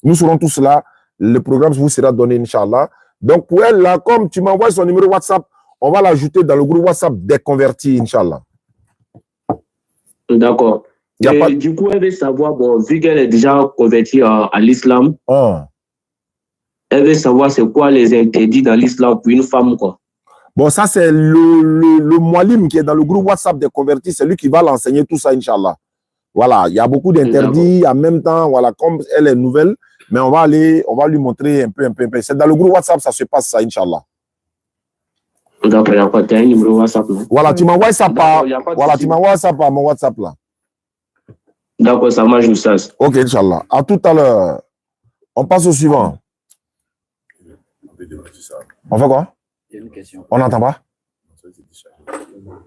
Nous serons tous là. Le programme vous sera donné, Inch'Allah. Donc, pour elle, là, comme tu m'envoies son numéro WhatsApp, on va l'ajouter dans le groupe WhatsApp des convertis, Inch'Allah. D'accord. Pas... Du coup, elle veut savoir, bon, vu qu'elle est déjà convertie à l'islam, elle veut savoir c'est quoi les interdits dans l'islam pour une femme, quoi. Bon, ça, c'est le Moualim qui est dans le groupe WhatsApp des convertis. C'est lui qui va l'enseigner tout ça, Inch'Allah. Voilà, il y a beaucoup d'interdits. En même temps, voilà, comme elle est nouvelle, mais on va lui montrer un peu. C'est dans le groupe WhatsApp, ça se passe, ça, Inch'Allah. D'accord, il y a pas de numéro WhatsApp, non? Voilà, tu m'envoies ça par... Voilà, tu m'envoies ça par mon WhatsApp, là. D'accord, ça marche, ça. Ok, Inch'Allah. À tout à l'heure. On passe au suivant. On fait quoi? On n'entend pas?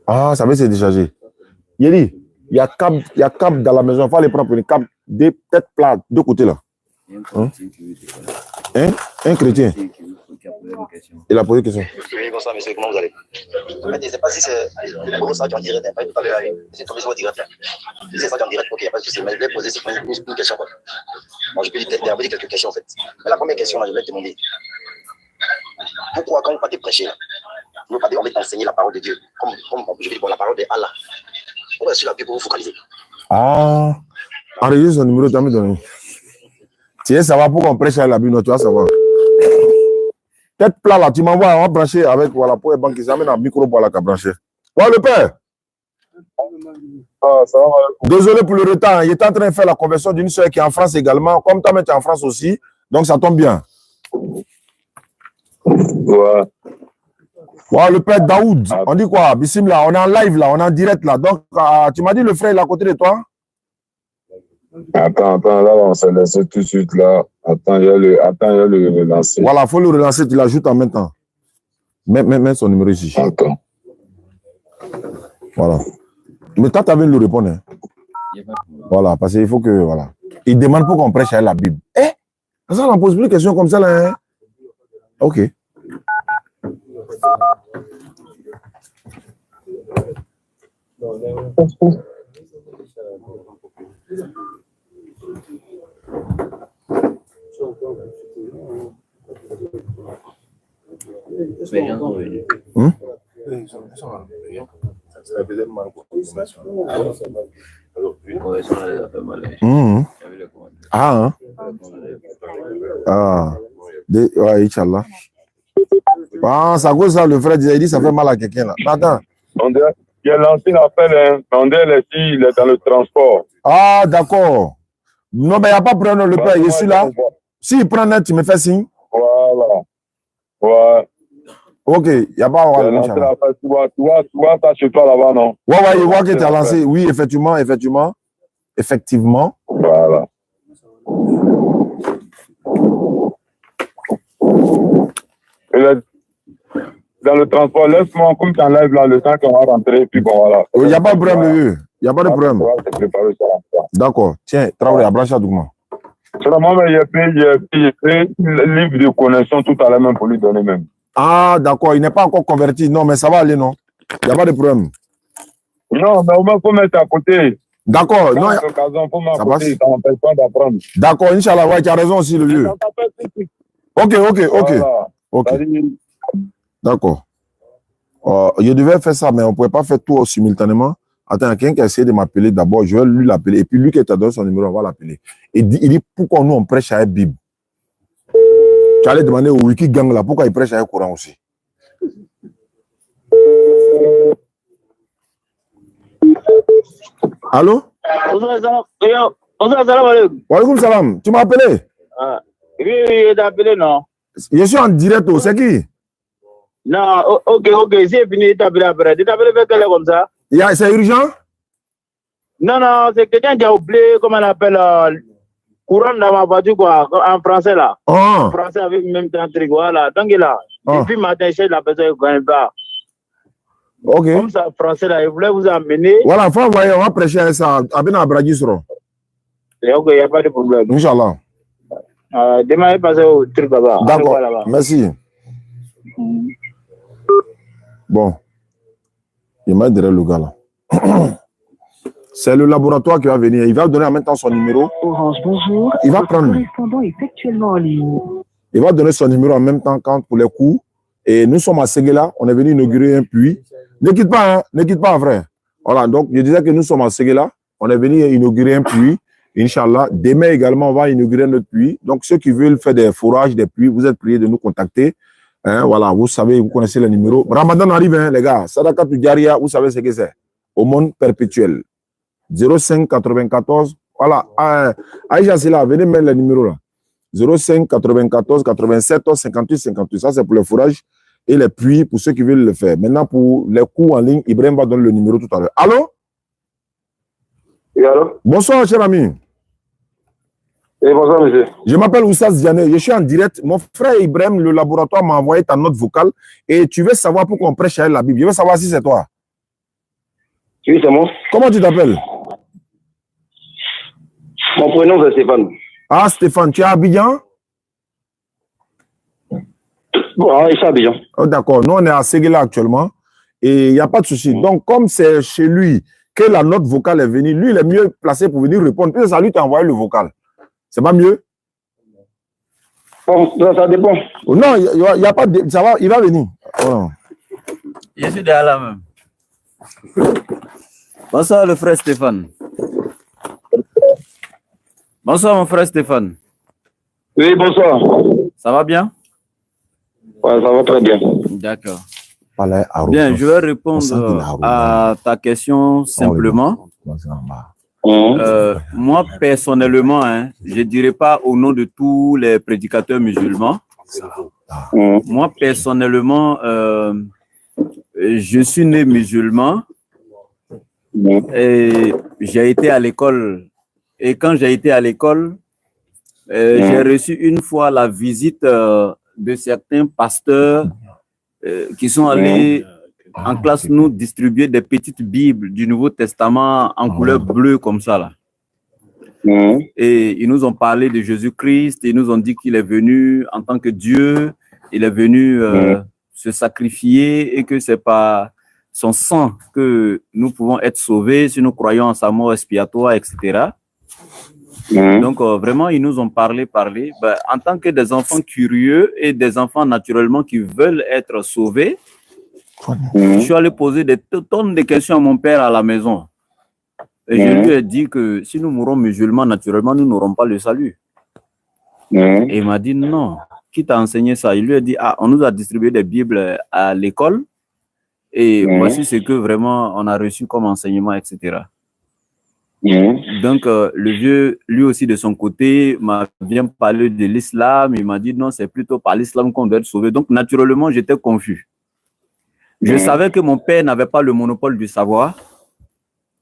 Ah, ça veut dire c'est déchargé. Yéli, il y a câble dans la maison. Il faut aller prendre une câble des têtes plates, de côté là. Un chrétien. Il a posé une question. Oui, bonsoir monsieur, comment vous allez? Je ne sais pas si c'est pour ça en direct, pas tout à l'heure, c'est tombé sur le direct. Si c'est ça en direct, ok, il n'y a pas de souci, mais je voulais poser une question. Bon, je peux dire quelques questions en fait. Mais la première question, là, je voulais te demander, pourquoi quand vous partez prêcher, vous ne partez en fait enseigner la parole de Dieu, comme je dis, bon, la parole de Allah, pourquoi est-ce que la Bible pour vous focaliser? Ah, enregistre son numéro, tu as mis donné. Tu sais, ça va pour qu'on prêche à la Bible, tu vas savoir. Tête plat là, tu m'envoies, on va brancher avec, voilà, pour les banques qui s'amènent un micro pour la brancher. Ouais, le père. Ah, ça va. Désolé pour le retard, il est en train de faire la conversion d'une soeur qui est en France également, comme toi, tu es en France aussi, donc ça tombe bien. Ouais. Ouais, le père Daoud, on dit quoi? Bissim là, on est en live là, on est en direct là, donc tu m'as dit le frère il est à côté de toi? Attends, là, on s'est laissé tout de suite là. Attends, il y a le relancer. Voilà, il faut le relancer, tu l'ajoutes en même temps. Mets son numéro ici. Attends. Voilà. Mais toi, tu avais le répondre. Hein? Voilà, parce qu'il faut que, voilà. Il demande pour qu'on prêche à la Bible. Eh? Ça, on ne pose plus de questions comme ça là. Hein? Ok. Ah, ouais, Inch'Allah. Ah, ça cause ça, le frère disait, il dit ça fait mal à quelqu'un là. Attends. Il a lancé l'appel, hein. On dirait il est dans le transport. Ah, d'accord. Non, mais il n'y a pas de problème, le père, je suis là. S'il prend net, tu me fais signe. Voilà. Ouais. Ok, il n'y a pas de problème. Tu vois ça chez toi là-bas, non? Ouais, je vois que tu as lancé. Oui, effectivement. Voilà. Dans le transport, laisse-moi, comme tu en live là, le temps qu'on va rentrer, puis bon, voilà. Il n'y a pas de problème, il n'y a pas de problème. D'accord, tiens, travaille à brancher à Dougman. Moi, j'ai pris le livre de connaissance tout à l'heure même pour lui donner même. Ah, d'accord, il n'est pas encore converti. Non, mais ça va aller, non? Il n'y a pas de problème. Non, mais au moins, il faut mettre à côté. D'accord, non. Ça m'empêche pas d'apprendre. D'accord, Inch'Allah, ouais, tu as raison aussi, le lieu. Ok. Voilà. D'accord. Je devais faire ça, mais on ne pouvait pas faire tout simultanément. Attends, il y a quelqu'un qui a essayé de m'appeler d'abord. Je vais lui l'appeler. Et puis lui qui t'a donné son numéro, on va l'appeler. Il dit pourquoi nous on prêche à la Bible. Tu allais demander au Wiki Gang là, pourquoi il prêche à un Coran aussi. Allô? Walaikum salam. Tu m'as appelé? Oui, t'as appelé, non? Je suis en direct, c'est qui? Non, ok, c'est fini, t'as appelé après. Tu t'as appelé comme ça? C'est urgent? Non, c'est quelqu'un qui a oublié, comment on appelle, courant dans ma voiture, quoi, en français, là. En français avec même temps, voilà. Donc, là, depuis matin, je la personne ne connaît pas. Ok. Comme ça, français, là, il voulait vous amener. Voilà, faut envoyer, on va prêcher ça. Abena Abradjisro. Ok, il n'y a pas de problème. Inch'Allah. Demain, il passe au truc là-bas. D'accord, merci. Bon. Il m'a dit le gars là. C'est le laboratoire qui va venir. Il va donner en même temps son numéro. Orange, bonjour. Il va prendre. Le correspondant est actuellement en ligne. Il va donner son numéro en même temps pour les cours. Et nous sommes à Séguéla. On est venu inaugurer un puits. Ne quitte pas, frère. Voilà, donc je disais que nous sommes à Séguéla. On est venu inaugurer un puits. Inch'Allah. Demain également, on va inaugurer notre puits. Donc, ceux qui veulent faire des fourrages, des puits, vous êtes priés de nous contacter. Hein, voilà, vous savez, vous connaissez le numéro. Ramadan arrive, hein, les gars. Sadakatou Diaria, vous savez ce que c'est. Aumône perpétuelle. 05 94. Voilà. Aïcha, c'est là. Venez mettre le numéro là. 05 94 87 58 58. Ça, c'est pour le fourrage et les puits pour ceux qui veulent le faire. Maintenant, pour les cours en ligne, Ibrahim va donner le numéro tout à l'heure. Allô? Oui, allô? Bonsoir, cher ami. Et bonsoir, monsieur. Je m'appelle Oussaz Diané. Je suis en direct. Mon frère Ibrahim, le laboratoire, m'a envoyé ta note vocale et tu veux savoir pourquoi on prêche avec la Bible. Je veux savoir si c'est toi. Oui, c'est moi. Comment tu t'appelles? Mon prénom, c'est Stéphane. Ah, Stéphane, tu es à Abidjan? Bon, je suis à Abidjan. Oh, d'accord. Nous, on est à Séguéla actuellement et il n'y a pas de souci. Donc, comme c'est chez lui que la note vocale est venue, lui, il est mieux placé pour venir répondre. Puis, ça lui t'a envoyé le vocal. C'est pas mieux? Bon, ça dépend. Non, il n'y a pas de... Ça va, il va venir. Oh. Je suis derrière là même. Bonsoir, le frère Stéphane. Bonsoir, mon frère Stéphane. Oui, bonsoir. Ça va bien? Ouais, ça va très bien. D'accord. Bien, je vais répondre à ta question simplement. Moi, personnellement, hein, je ne dirais pas au nom de tous les prédicateurs musulmans. Moi, personnellement, je suis né musulman et j'ai été à l'école. Et quand j'ai été à l'école, j'ai reçu une fois la visite de certains pasteurs qui sont allés en classe nous distribuer des petites Bibles du Nouveau Testament en couleur bleue comme ça là. Et ils nous ont parlé de Jésus-Christ, ils nous ont dit qu'il est venu en tant que Dieu, il est venu se sacrifier et que c'est par son sang que nous pouvons être sauvés si nous croyons en sa mort expiatoire, etc. Donc, vraiment, ils nous ont parlé. Ben, en tant que des enfants curieux et des enfants naturellement qui veulent être sauvés, je suis allé poser des tonnes de questions à mon père à la maison. Et je lui ai dit que si nous mourons musulmans, naturellement, nous n'aurons pas le salut. Et il m'a dit non. Qui t'a enseigné ça? Il lui a dit, on nous a distribué des Bibles à l'école et voici ce que vraiment on a reçu comme enseignement, etc. Donc, le vieux, lui aussi de son côté, m'a bien parlé de l'islam. Il m'a dit non, c'est plutôt par l'islam qu'on doit être sauvé. Donc, naturellement, j'étais confus. Je savais que mon père n'avait pas le monopole du savoir.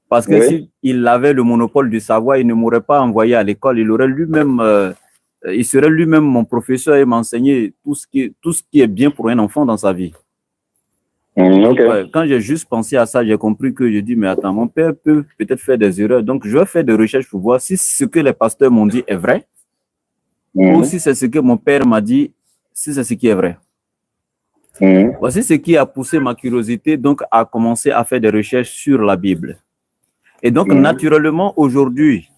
Parce que s'il avait le monopole du savoir, il ne m'aurait pas envoyé à l'école. Il aurait lui-même, il serait lui-même mon professeur et m'enseigner tout ce qui est bien pour un enfant dans sa vie. Donc, quand j'ai juste pensé à ça, j'ai compris que je dis, mais attends, mon père peut peut-être faire des erreurs. Donc, je vais faire des recherches pour voir si ce que les pasteurs m'ont dit est vrai ou si c'est ce que mon père m'a dit, si c'est ce qui est vrai. Voici ce qui a poussé ma curiosité donc à commencer à faire des recherches sur la Bible. Et donc, naturellement, aujourd'hui,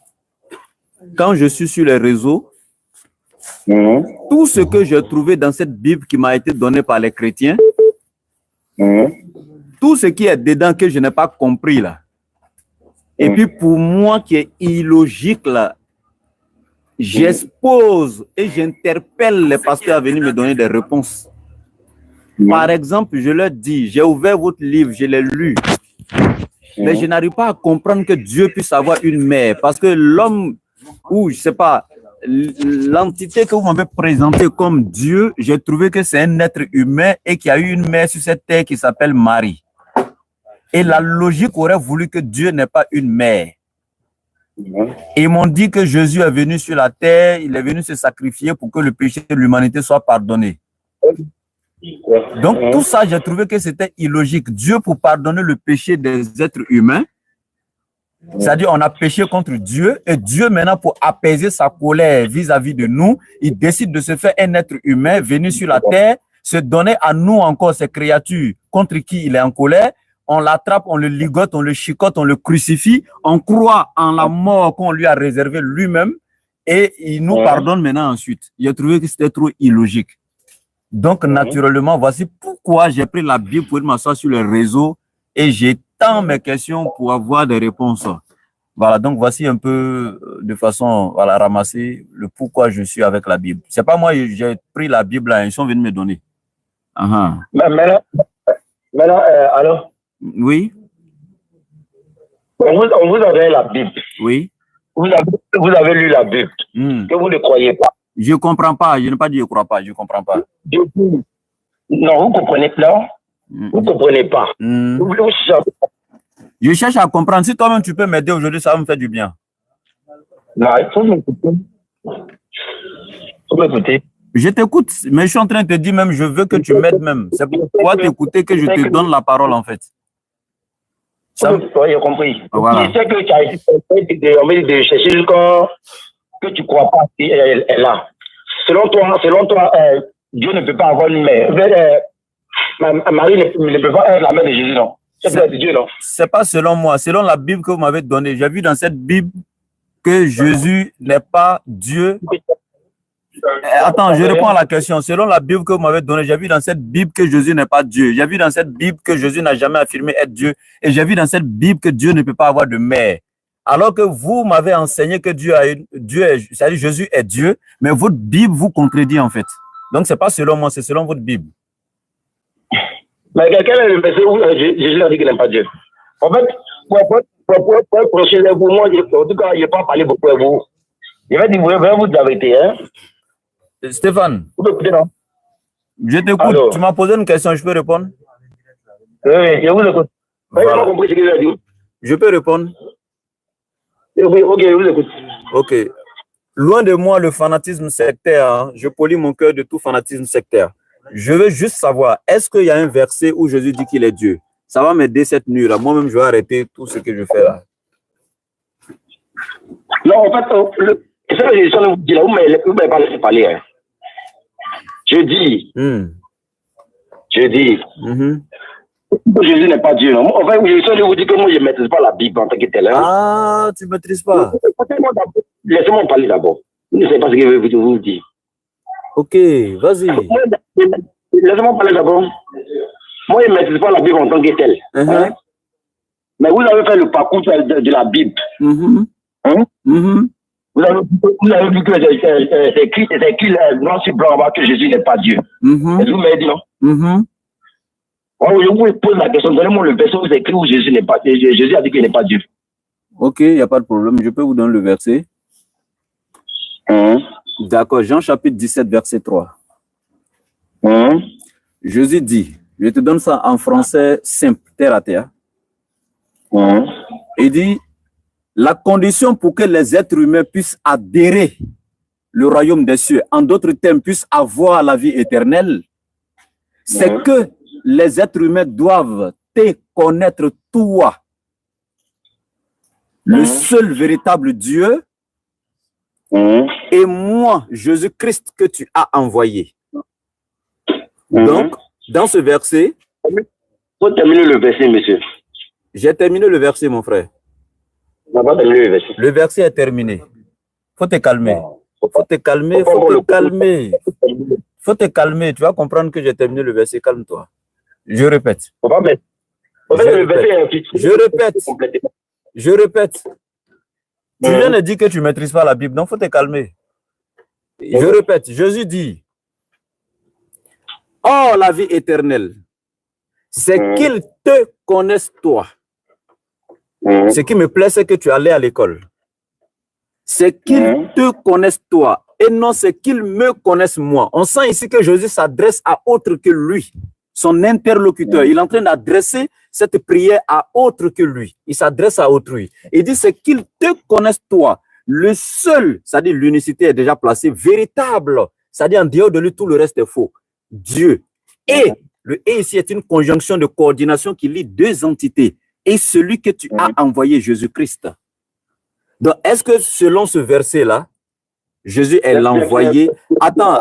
quand je suis sur les réseaux, tout ce que j'ai trouvé dans cette Bible qui m'a été donnée par les chrétiens, tout ce qui est dedans que je n'ai pas compris là, et puis pour moi qui est illogique là, j'expose et j'interpelle les pasteurs à venir me donner des réponses. Par exemple, je leur dis, j'ai ouvert votre livre, je l'ai lu. Mais je n'arrive pas à comprendre que Dieu puisse avoir une mère. Parce que l'homme, ou je ne sais pas, l'entité que vous m'avez présentée comme Dieu, j'ai trouvé que c'est un être humain et qu'il y a eu une mère sur cette terre qui s'appelle Marie. Et la logique aurait voulu que Dieu n'ait pas une mère. Et ils m'ont dit que Jésus est venu sur la terre, il est venu se sacrifier pour que le péché de l'humanité soit pardonné. Donc tout ça, j'ai trouvé que c'était illogique. Dieu, pour pardonner le péché des êtres humains, c'est-à-dire on a péché contre Dieu, et Dieu maintenant, pour apaiser sa colère vis-à-vis de nous, il décide de se faire un être humain venu sur la terre, se donner à nous encore, ces créatures contre qui il est en colère. On l'attrape, on le ligote, on le chicote, on le crucifie, on croit en la mort qu'on lui a réservée lui-même, et il nous pardonne maintenant ensuite. J'ai trouvé que c'était trop illogique. Donc, naturellement, voici pourquoi j'ai pris la Bible pour m'asseoir sur le réseau et j'ai tant mes questions pour avoir des réponses. Voilà, donc voici un peu de façon, voilà, ramasser le pourquoi je suis avec la Bible. C'est pas moi, j'ai pris la Bible là, ils sont venus me donner. Maintenant, alors? Oui. On vous a donné la Bible. Oui. Vous avez lu la Bible. Que vous ne croyez pas. Je ne comprends pas. Je n'ai pas dit je ne crois pas. Je ne comprends pas. Non, vous comprenez pas. Vous ne comprenez pas. Je cherche à comprendre. Si toi-même tu peux m'aider aujourd'hui, ça va me faire du bien. Non, il faut m'écouter. Faut m'écouter. Je t'écoute, mais je suis en train de te dire même, je veux que tu m'aides même. C'est pour pouvoir t'écouter que je te donne la parole en fait. J'ai compris. Voilà. Je sais que tu as essayé de chercher le corps que tu ne crois pas qu'elle est là. Selon toi, Dieu ne peut pas avoir une mère. Marie ne peut pas être la mère de Jésus, non. C'est Dieu, non. C'est pas selon moi, selon la Bible que vous m'avez donnée. J'ai vu dans cette Bible que Jésus n'est pas Dieu. Attends, je réponds à la question. Selon la Bible que vous m'avez donnée, j'ai vu dans cette Bible que Jésus n'est pas Dieu. J'ai vu dans cette Bible que Jésus n'a jamais affirmé être Dieu. Et j'ai vu dans cette Bible que Dieu ne peut pas avoir de mère. Alors que vous m'avez enseigné que c'est-à-dire Jésus est Dieu, mais votre Bible vous contredit en fait. Donc, ce n'est pas selon moi, c'est selon votre Bible. Mais quel est le verset où Jésus a dit qu'il n'aime pas Dieu? En fait, pour procher vous, moi, en tout cas, je n'ai pas parlé beaucoup à vous. Je vais dire, vous la vérité, hein? Stéphane, vous m'écoutez, non? Je t'écoute. Tu m'as posé une question, je peux répondre? Oui, je vous écoute. Voilà. Vous avez compris ce qu'il a dit? Je peux répondre? Oui, ok, je vous écoute. Ok. Loin de moi le fanatisme sectaire, hein. Je polis mon cœur de tout fanatisme sectaire. Je veux juste savoir, est-ce qu'il y a un verset où Jésus dit qu'il est Dieu? Ça va m'aider cette nuit-là. Moi-même, je vais arrêter tout ce que je fais là. Non, en fait, c'est ça que je suis vous dire là, vous ne m'avez pas laissé parler. Hein. Je dis, que Jésus n'est pas Dieu. Non? En fait, je suis vous dire que moi, je ne maîtrise pas la Bible en tant que telle. Hein. Ah, tu ne maîtrises pas? Laissez-moi parler d'abord. Vous ne savez pas ce que je veux vous dire. Ok, vas-y. Laissez-moi parler d'abord. Moi, je ne maîtrise pas la Bible en tant que telle. Hein? Mais vous avez fait le parcours de la Bible. Hein? Vous avez vu que c'est écrit noir sur blanc que Jésus n'est pas Dieu. Est-ce que vous m'avez dit non? Alors, je vous pose la question, donnez-moi le verset où c'est écrit où Jésus n'est pas Dieu. Jésus a dit qu'il n'est pas Dieu. Ok, il n'y a pas de problème. Je peux vous donner le verset. D'accord, Jean chapitre 17, verset 3. Jésus dit, je te donne ça en français simple, terre à terre. Il dit, la condition pour que les êtres humains puissent adhérer le royaume des cieux, en d'autres termes, puissent avoir la vie éternelle, c'est que les êtres humains doivent te connaître toi, le seul véritable Dieu, et moi, Jésus-Christ, que tu as envoyé. Donc, dans ce verset... Il faut terminer le verset, monsieur. J'ai terminé le verset, mon frère. Le verset est terminé. Faut te calmer. Faut te calmer, faut te calmer. Faut te calmer. Tu vas comprendre que j'ai terminé le verset. Calme-toi. Je répète. Je répète. Tu viens de dire que tu ne maîtrises pas la Bible, donc il faut te calmer. Je répète. Jésus dit, oh, la vie éternelle, c'est qu'ils te connaissent toi, Ce qui me plaît, c'est que tu allais à l'école. C'est qu'ils te connaissent toi et non c'est qu'ils me connaissent moi. On sent ici que Jésus s'adresse à autre que lui, son interlocuteur. Il est en train d'adresser cette prière à autre que lui. Il s'adresse à autrui. Il dit c'est qu'ils te connaissent toi. Le seul, c'est-à-dire l'unicité est déjà placée, véritable, c'est-à-dire en dehors de lui, tout le reste est faux. Dieu. Et le et ici est une conjonction de coordination qui lie deux entités. Et celui que tu as envoyé, Jésus-Christ. Donc, est-ce que selon ce verset-là, Jésus est l'envoyé? Attends.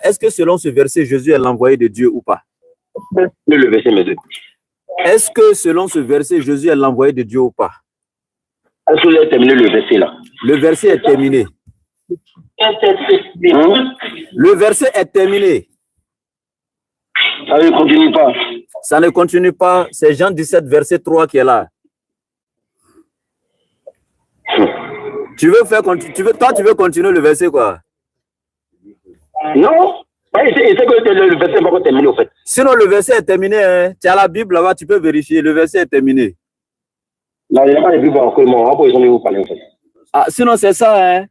Est-ce que selon ce verset, Jésus est l'envoyé de Dieu ou pas? Le verset, monsieur. Est-ce que selon ce verset, Jésus est l'envoyé de Dieu ou pas? Est-ce que vous avez terminé le verset là? Le verset est terminé. Le verset est terminé. Ça ne continue pas. Ça ne continue pas. C'est Jean 17, verset 3 qui est là. Tu veux continuer le verset quoi? Non. C'est que le verset n'est pas terminé au fait. Sinon, le verset est terminé. Hein. Tu as la Bible là-bas, tu peux vérifier. Le verset est terminé. Non, il n'y a pas de Bible encore. Vous parler en fait. Ah, sinon, c'est ça. Hein.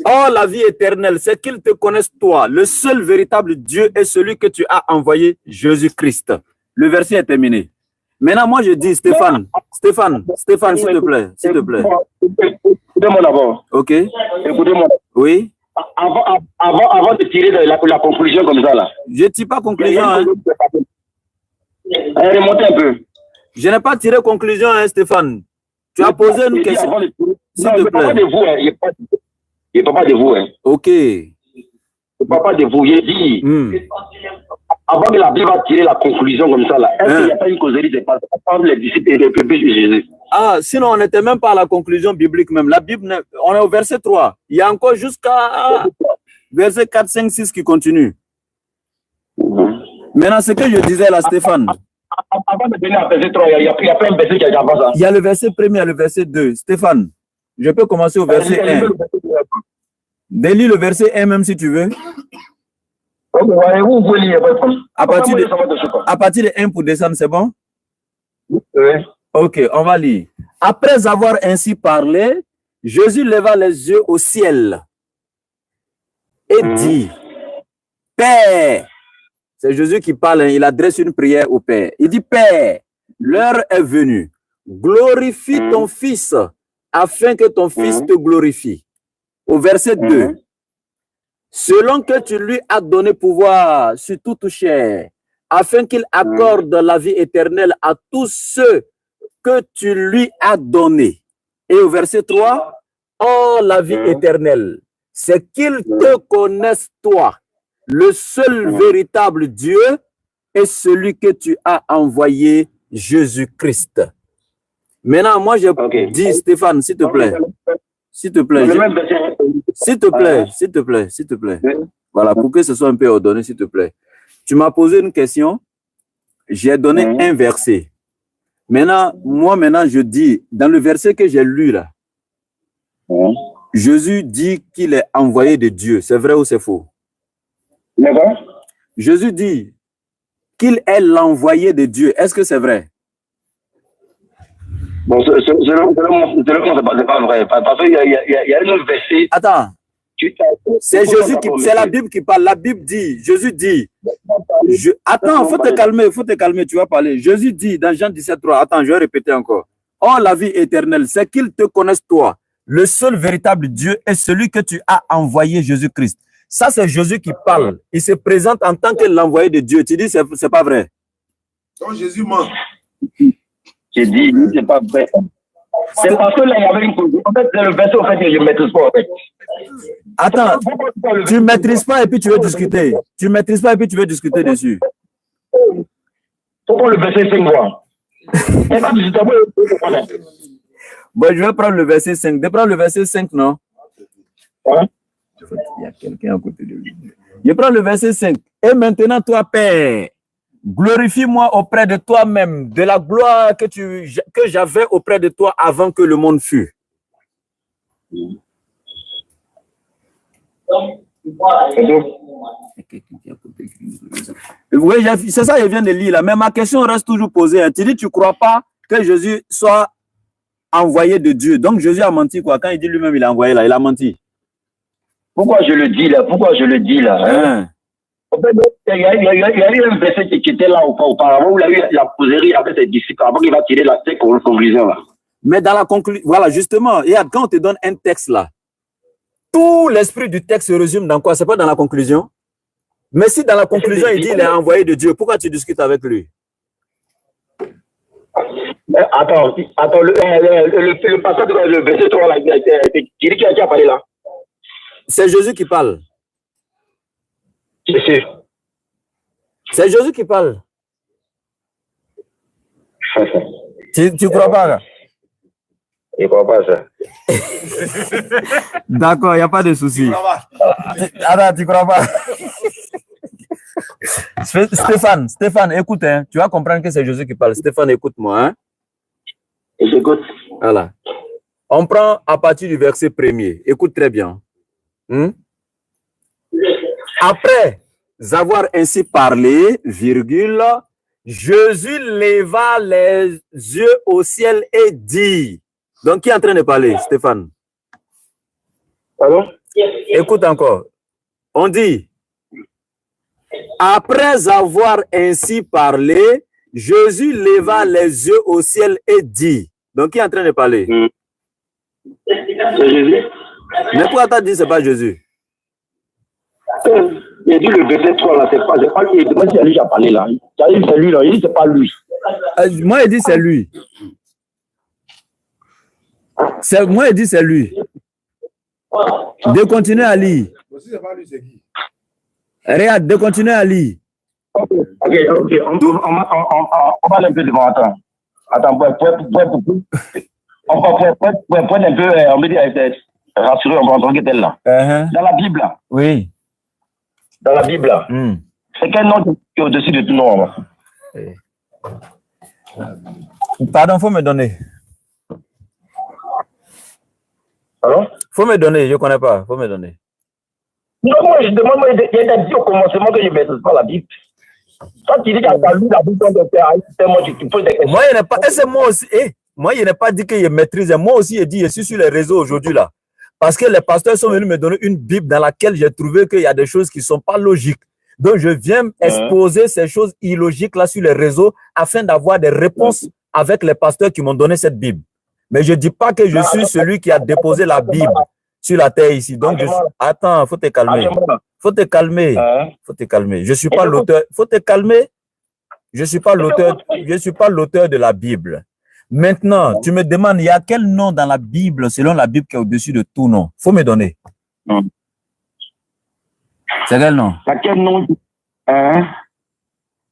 Oh, la vie éternelle, c'est qu'ils te connaissent toi, le seul véritable Dieu est celui que tu as envoyé, Jésus-Christ. Le verset est terminé. Maintenant, moi, je dis, Stéphane, s'il te plaît, s'il te plaît. Écoutez-moi d'abord. Ok. Écoutez-moi. Oui. Avant de tirer la conclusion comme ça, là. Je ne tire pas conclusion. Hein. Remontez un peu. Je n'ai pas tiré conclusion, hein, Stéphane. Tu as posé une question. S'il te plaît. Il ne parle pas de vous. Hein. Ok. Il ne parle pas de vous. J'ai dit, avant que la Bible va tirer la conclusion comme ça, là, est-ce qu'il n'y a pas une causerie de passe entre les disciples et les peuple de Jésus? Ah, sinon on n'était même pas à la conclusion biblique même. La Bible, on est au verset 3. Il y a encore jusqu'à verset 4, 5, 6 qui continue. Maintenant, ce que je disais là, Stéphane. Avant de venir à verset 3, il y a pas un verset qui a avant ça. Il y a le verset 1er, il y a le verset 2. Stéphane, je peux commencer au verset 1. Délis le verset 1 même si tu veux. Vous pouvez lire. À partir de 1 pour descendre, c'est bon? Oui. Ok, on va lire. Après avoir ainsi parlé, Jésus leva les yeux au ciel et dit, Père, c'est Jésus qui parle, hein, il adresse une prière au Père. Il dit, Père, l'heure est venue, glorifie ton Fils, afin que ton Fils te glorifie. Au verset 2, selon que tu lui as donné pouvoir sur toute chair, afin qu'il accorde la vie éternelle à tous ceux que tu lui as donné. Et au verset 3, oh, la vie éternelle, c'est qu'ils te connaissent toi, le seul véritable Dieu et celui que tu as envoyé, Jésus-Christ. Maintenant, moi, je dis, Stéphane, s'il te plaît. S'il te plaît. S'il te plaît. Voilà, pour que ce soit un peu ordonné, s'il te plaît. Tu m'as posé une question, j'ai donné un verset. Maintenant, je dis, dans le verset que j'ai lu là, Jésus dit qu'il est envoyé de Dieu. C'est vrai ou c'est faux? Jésus dit qu'il est l'envoyé de Dieu. Est-ce que c'est vrai? Bon, c'est pas vrai. Parce qu'il y a un autre verset. Attends. C'est Jésus qui, c'est la Bible qui parle. La Bible dit, Jésus dit. Attends, faut te calmer, tu vas parler. Jésus dit dans Jean 17,3. Attends, je vais répéter encore. Oh, la vie éternelle, c'est qu'ils te connaissent toi, le seul véritable Dieu est celui que tu as envoyé, Jésus-Christ. Ça, c'est Jésus qui parle. Il se présente en tant que l'envoyé de Dieu. Tu dis, c'est pas vrai. Donc Jésus ment. J'ai dit, c'est pas vrai. C'est parce que là, il y avait une cause. En fait, c'est le verset au fait que je ne maîtrise pas. En fait. Attends, tu ne maîtrises pas et puis tu veux discuter. Tu ne maîtrises pas et puis tu veux discuter dessus. Pourquoi le verset 5 mois? Bon, je vais prendre le verset 5. De prendre le verset 5, non? Ouais. Il y a quelqu'un à côté de lui. Je prends le verset 5. Et maintenant, toi, Père, glorifie-moi auprès de toi-même, de la gloire que j'avais auprès de toi avant que le monde fût. Oui, c'est ça, je viens de lire là. Mais ma question reste toujours posée. Hein. Tu dis, tu ne crois pas que Jésus soit envoyé de Dieu. Donc Jésus a menti quoi. Quand il dit lui-même il est envoyé là, il a menti. Pourquoi je le dis là? Hein? Il y a eu un verset qui était là auparavant où il a eu la causerie avec ses disciples avant qu'il va tirer la conclusion là. Mais dans la conclusion, voilà justement, regarde, quand on te donne un texte là, tout l'esprit du texte se résume dans quoi? C'est pas dans la conclusion? Mais si dans la conclusion il dit il est envoyé de Dieu, pourquoi tu discutes avec lui? Attends, le passage le verset 3 là, qui a parlé là? C'est Jésus qui parle. C'est Jésus qui parle. Tu crois pas là? Je ne crois pas ça. D'accord, il n'y a pas de souci. Attends, tu crois pas? Stéphane, écoute, hein, tu vas comprendre que c'est Jésus qui parle. Stéphane, écoute-moi. Hein. J'écoute. Voilà. On prend à partir du verset 1er. Écoute très bien. Après avoir ainsi parlé, virgule, Jésus leva les yeux au ciel et dit. Donc, qui est en train de parler, Stéphane? Pardon? Écoute encore. On dit, après avoir ainsi parlé, Jésus leva les yeux au ciel et dit. Donc, qui est en train de parler? C'est Jésus. Mais pourquoi tu as dit que ce n'est pas Jésus? Il dit le verset 3 là, c'est pas lui. Il demande si lui qui a parlé là. C'est lui là, il dit c'est pas lui. Moi, il dit c'est lui. Moi, il dit c'est lui. De continuer à lire. Si c'est pas lui, c'est qui? Regarde, de continuer à lire. Ok. On va aller un peu devant. Attends, on va prendre un peu, on va dire, rassurer, on va entendre qu'elle est là. Dans la Bible là. Oui. Dans la Bible là. C'est quel nom qui est au-dessus de tout nom? Pardon, faut me donner. Pardon? Faut me donner, je ne connais pas. Faut me donner. Non, moi, je demande, il a dit au commencement que je ne maîtrise pas la Bible. Quand tu dis qu'il y a lu la Bible, tu poses des questions. Moi, il n'est pas. Et c'est moi aussi. Moi, il n'est pas dit que je maîtrise. Moi aussi, il dit, je suis sur les réseaux aujourd'hui là. Parce que les pasteurs sont venus me donner une Bible dans laquelle j'ai trouvé qu'il y a des choses qui ne sont pas logiques. Donc, je viens exposer ces choses illogiques là sur les réseaux afin d'avoir des réponses avec les pasteurs qui m'ont donné cette Bible. Mais je ne dis pas que je suis celui qui a déposé la Bible sur la terre ici. Donc, attends, il faut te calmer. Faut te calmer. Faut te calmer. Je ne suis pas l'auteur. Faut te calmer. Je ne suis pas l'auteur. Je suis pas l'auteur de la Bible. Maintenant, tu me demandes, il y a quel nom dans la Bible, selon la Bible, qui est au-dessus de tout nom? Faut me donner. C'est quel nom? C'est quel nom?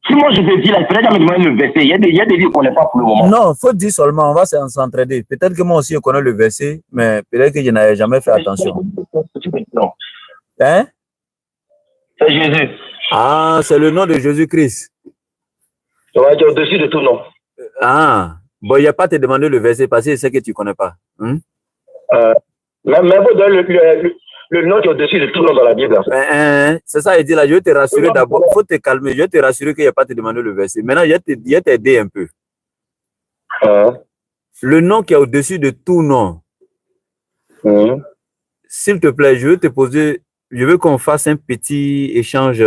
Si moi je te dis là, il faudrait me demander le verset. Il y a des livres qu'on n'est pas pour le moment. Non, il faut dire seulement, on va s'entraider. Peut-être que moi aussi, je connais le verset, mais peut-être que je n'avais jamais fait attention. Hein? C'est Jésus. Ah, c'est le nom de Jésus-Christ. Ça va être au-dessus de tout nom. Ah, bon, il n'y a pas à te demander le verset parce que je sais que tu ne connais pas. Mais vous donnez le nom qui est au-dessus de tout nom dans la Bible. C'est ça, il dit là, je vais te rassurer d'abord. Il faut te calmer, je vais te rassurer qu'il n'y a pas à te demander le verset. Maintenant, je vais t'aider un peu. Le nom qui est au-dessus de tout nom. S'il te plaît, je veux qu'on fasse un petit échange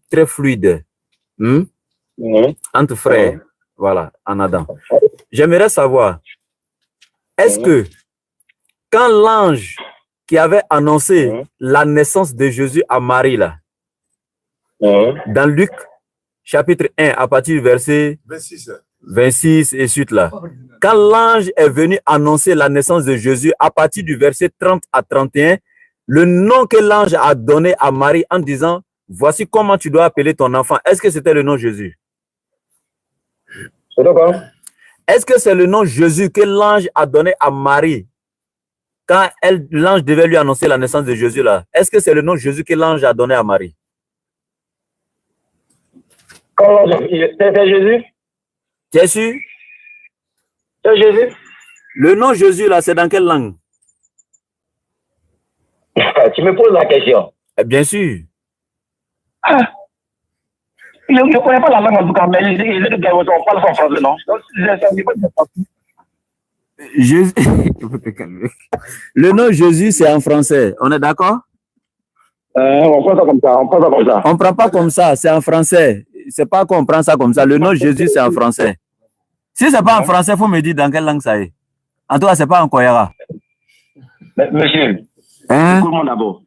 très fluide entre frères. Voilà, en Adam. J'aimerais savoir, est-ce que quand l'ange qui avait annoncé la naissance de Jésus à Marie, là, dans Luc, chapitre 1, à partir du verset 26 et suite, là, quand l'ange est venu annoncer la naissance de Jésus, à partir du verset 30 à 31, le nom que l'ange a donné à Marie en disant, voici comment tu dois appeler ton enfant. Est-ce que c'était le nom Jésus? Est-ce que c'est le nom Jésus que l'ange a donné à Marie quand l'ange devait lui annoncer la naissance de Jésus là? Est-ce que c'est le nom Jésus que l'ange a donné à Marie? C'est Jésus? Tu es sûr? C'est Jésus? Le nom Jésus là, c'est dans quelle langue? Tu me poses la question. Bien sûr. Il ne connaît pas la langue en tout cas, mais on parle en français, non? Le nom Jésus, c'est en français. On est d'accord? On prend ça comme ça. On ne prend pas comme ça, c'est en français. C'est pas qu'on prend ça comme ça. Le nom Jésus, c'est en français. Si ce n'est pas en français, il faut me dire dans quelle langue ça est. En tout cas, ce n'est pas en Koyara. Monsieur, écoute-moi d'abord.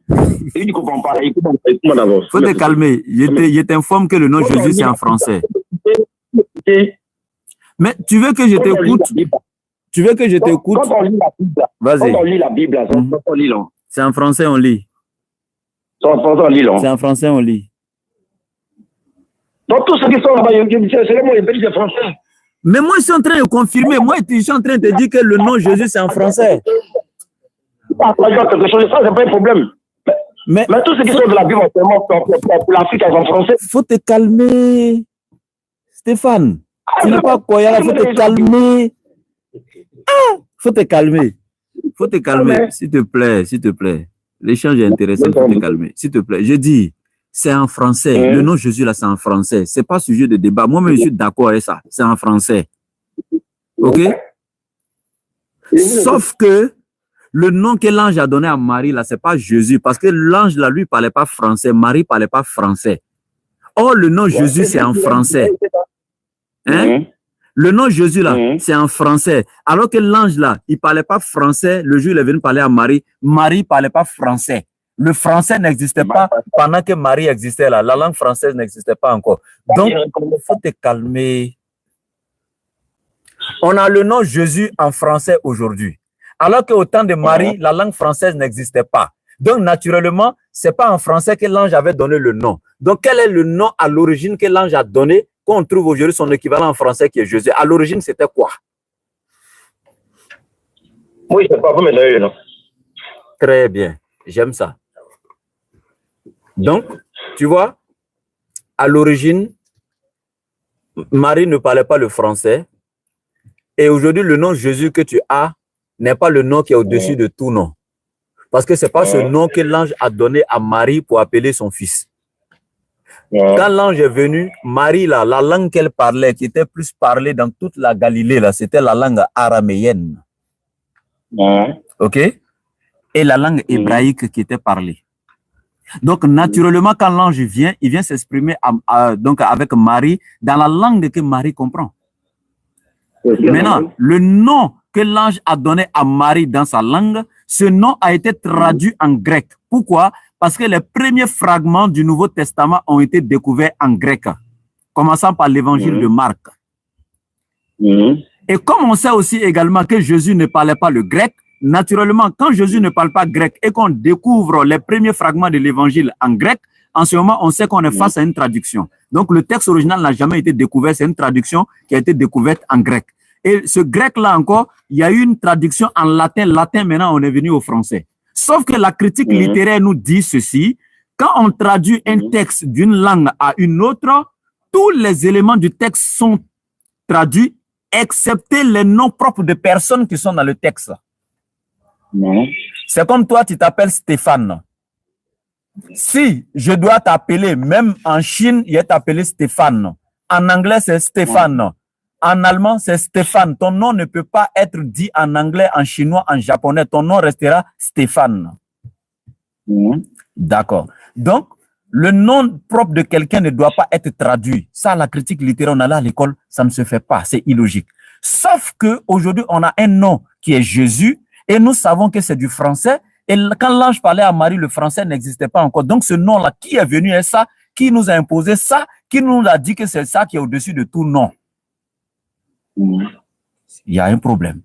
Il ne comprend pas. Écoute-moi d'abord. Il faut te calmer. Je t'informe que le nom Jésus, c'est en français. Mais tu veux que je t'écoute? Tu veux que je t'écoute? Quand on lit la Bible, vas-y. Quand on lit la Bible, on lit là. C'est en français, on lit. C'est en français, on lit là. C'est en français, on lit. Donc, tous ceux qui sont là-bas, c'est le mot, ils c'est français. Mais moi, je suis en train de confirmer. Moi, je suis en train de te dire que le nom Jésus, c'est en français. Ça, c'est pas un problème. Mais tous ceux qui sont de la Bible, pour l'Afrique, ils sont en français. Il faut te calmer. Stéphane, tu n'es pas Koyala, il faut te calmer. Faut te calmer. Faut te calmer, s'il te plaît, s'il te plaît. L'échange est intéressant, faut te calmer. S'il te plaît, je dis, c'est en français. Le nom Jésus, là, c'est en français. C'est pas sujet de débat. Moi-même, je suis d'accord avec ça. C'est en français. OK? Sauf que le nom que l'ange a donné à Marie, là, c'est pas Jésus. Parce que l'ange, là, lui, parlait pas français. Marie parlait pas français. Or, le nom Jésus, c'est en français. Hein? Le nom Jésus, là, c'est en français. Alors que l'ange, là, il parlait pas français. Le jour, il est venu parler à Marie. Marie parlait pas français. Le français n'existait pas pendant que Marie existait là. La langue française n'existait pas encore. Donc, il faut te calmer. On a le nom Jésus en français aujourd'hui. Alors qu'au temps de Marie, la langue française n'existait pas. Donc, naturellement, c'est pas en français que l'ange avait donné le nom. Donc, quel est le nom à l'origine que l'ange a donné, qu'on trouve aujourd'hui son équivalent en français qui est Jésus? À l'origine, c'était quoi? Oui, c'est pas vous, mais non. Très bien. J'aime ça. Donc, tu vois, à l'origine, Marie ne parlait pas le français. Et aujourd'hui, le nom Jésus que tu as n'est pas le nom qui est au-dessus de tout nom. Parce que ce n'est pas ce nom que l'ange a donné à Marie pour appeler son fils. Quand l'ange est venu, Marie, là, la langue qu'elle parlait, qui était plus parlée dans toute la Galilée, là, c'était la langue araméenne. OK? Et la langue hébraïque qui était parlée. Donc, naturellement, quand l'ange vient, il vient s'exprimer donc avec Marie dans la langue que Marie comprend. Maintenant, le nom que l'ange a donné à Marie dans sa langue, ce nom a été traduit en grec. Pourquoi? Parce que les premiers fragments du Nouveau Testament ont été découverts en grec, commençant par l'évangile de Marc. Et comme on sait aussi également que Jésus ne parlait pas le grec, naturellement, quand Jésus ne parle pas grec et qu'on découvre les premiers fragments de l'évangile en grec, en ce moment, on sait qu'on est face à une traduction. Donc, le texte original n'a jamais été découvert, c'est une traduction qui a été découverte en grec. Et ce grec-là encore, il y a eu une traduction en latin. Latin, maintenant, on est venu au français. Sauf que la critique littéraire nous dit ceci: quand on traduit un texte d'une langue à une autre, tous les éléments du texte sont traduits, excepté les noms propres de personnes qui sont dans le texte. C'est comme toi, tu t'appelles Stéphane. Si je dois t'appeler, même en Chine, il est appelé Stéphane. En anglais, c'est Stéphane. En allemand, c'est Stéphane. Ton nom ne peut pas être dit en anglais, en chinois, en japonais. Ton nom restera Stéphane. D'accord. Donc, le nom propre de quelqu'un ne doit pas être traduit. Ça, la critique littéraire, on a là à l'école, ça ne se fait pas. C'est illogique. Sauf qu'aujourd'hui, on a un nom qui est Jésus et nous savons que c'est du français. Et quand l'ange parlait à Marie, le français n'existait pas encore. Donc, ce nom-là, qui est venu est ça, qui nous a imposé ça, qui nous a dit que c'est ça qui est au-dessus de tout nom. Il y a un problème.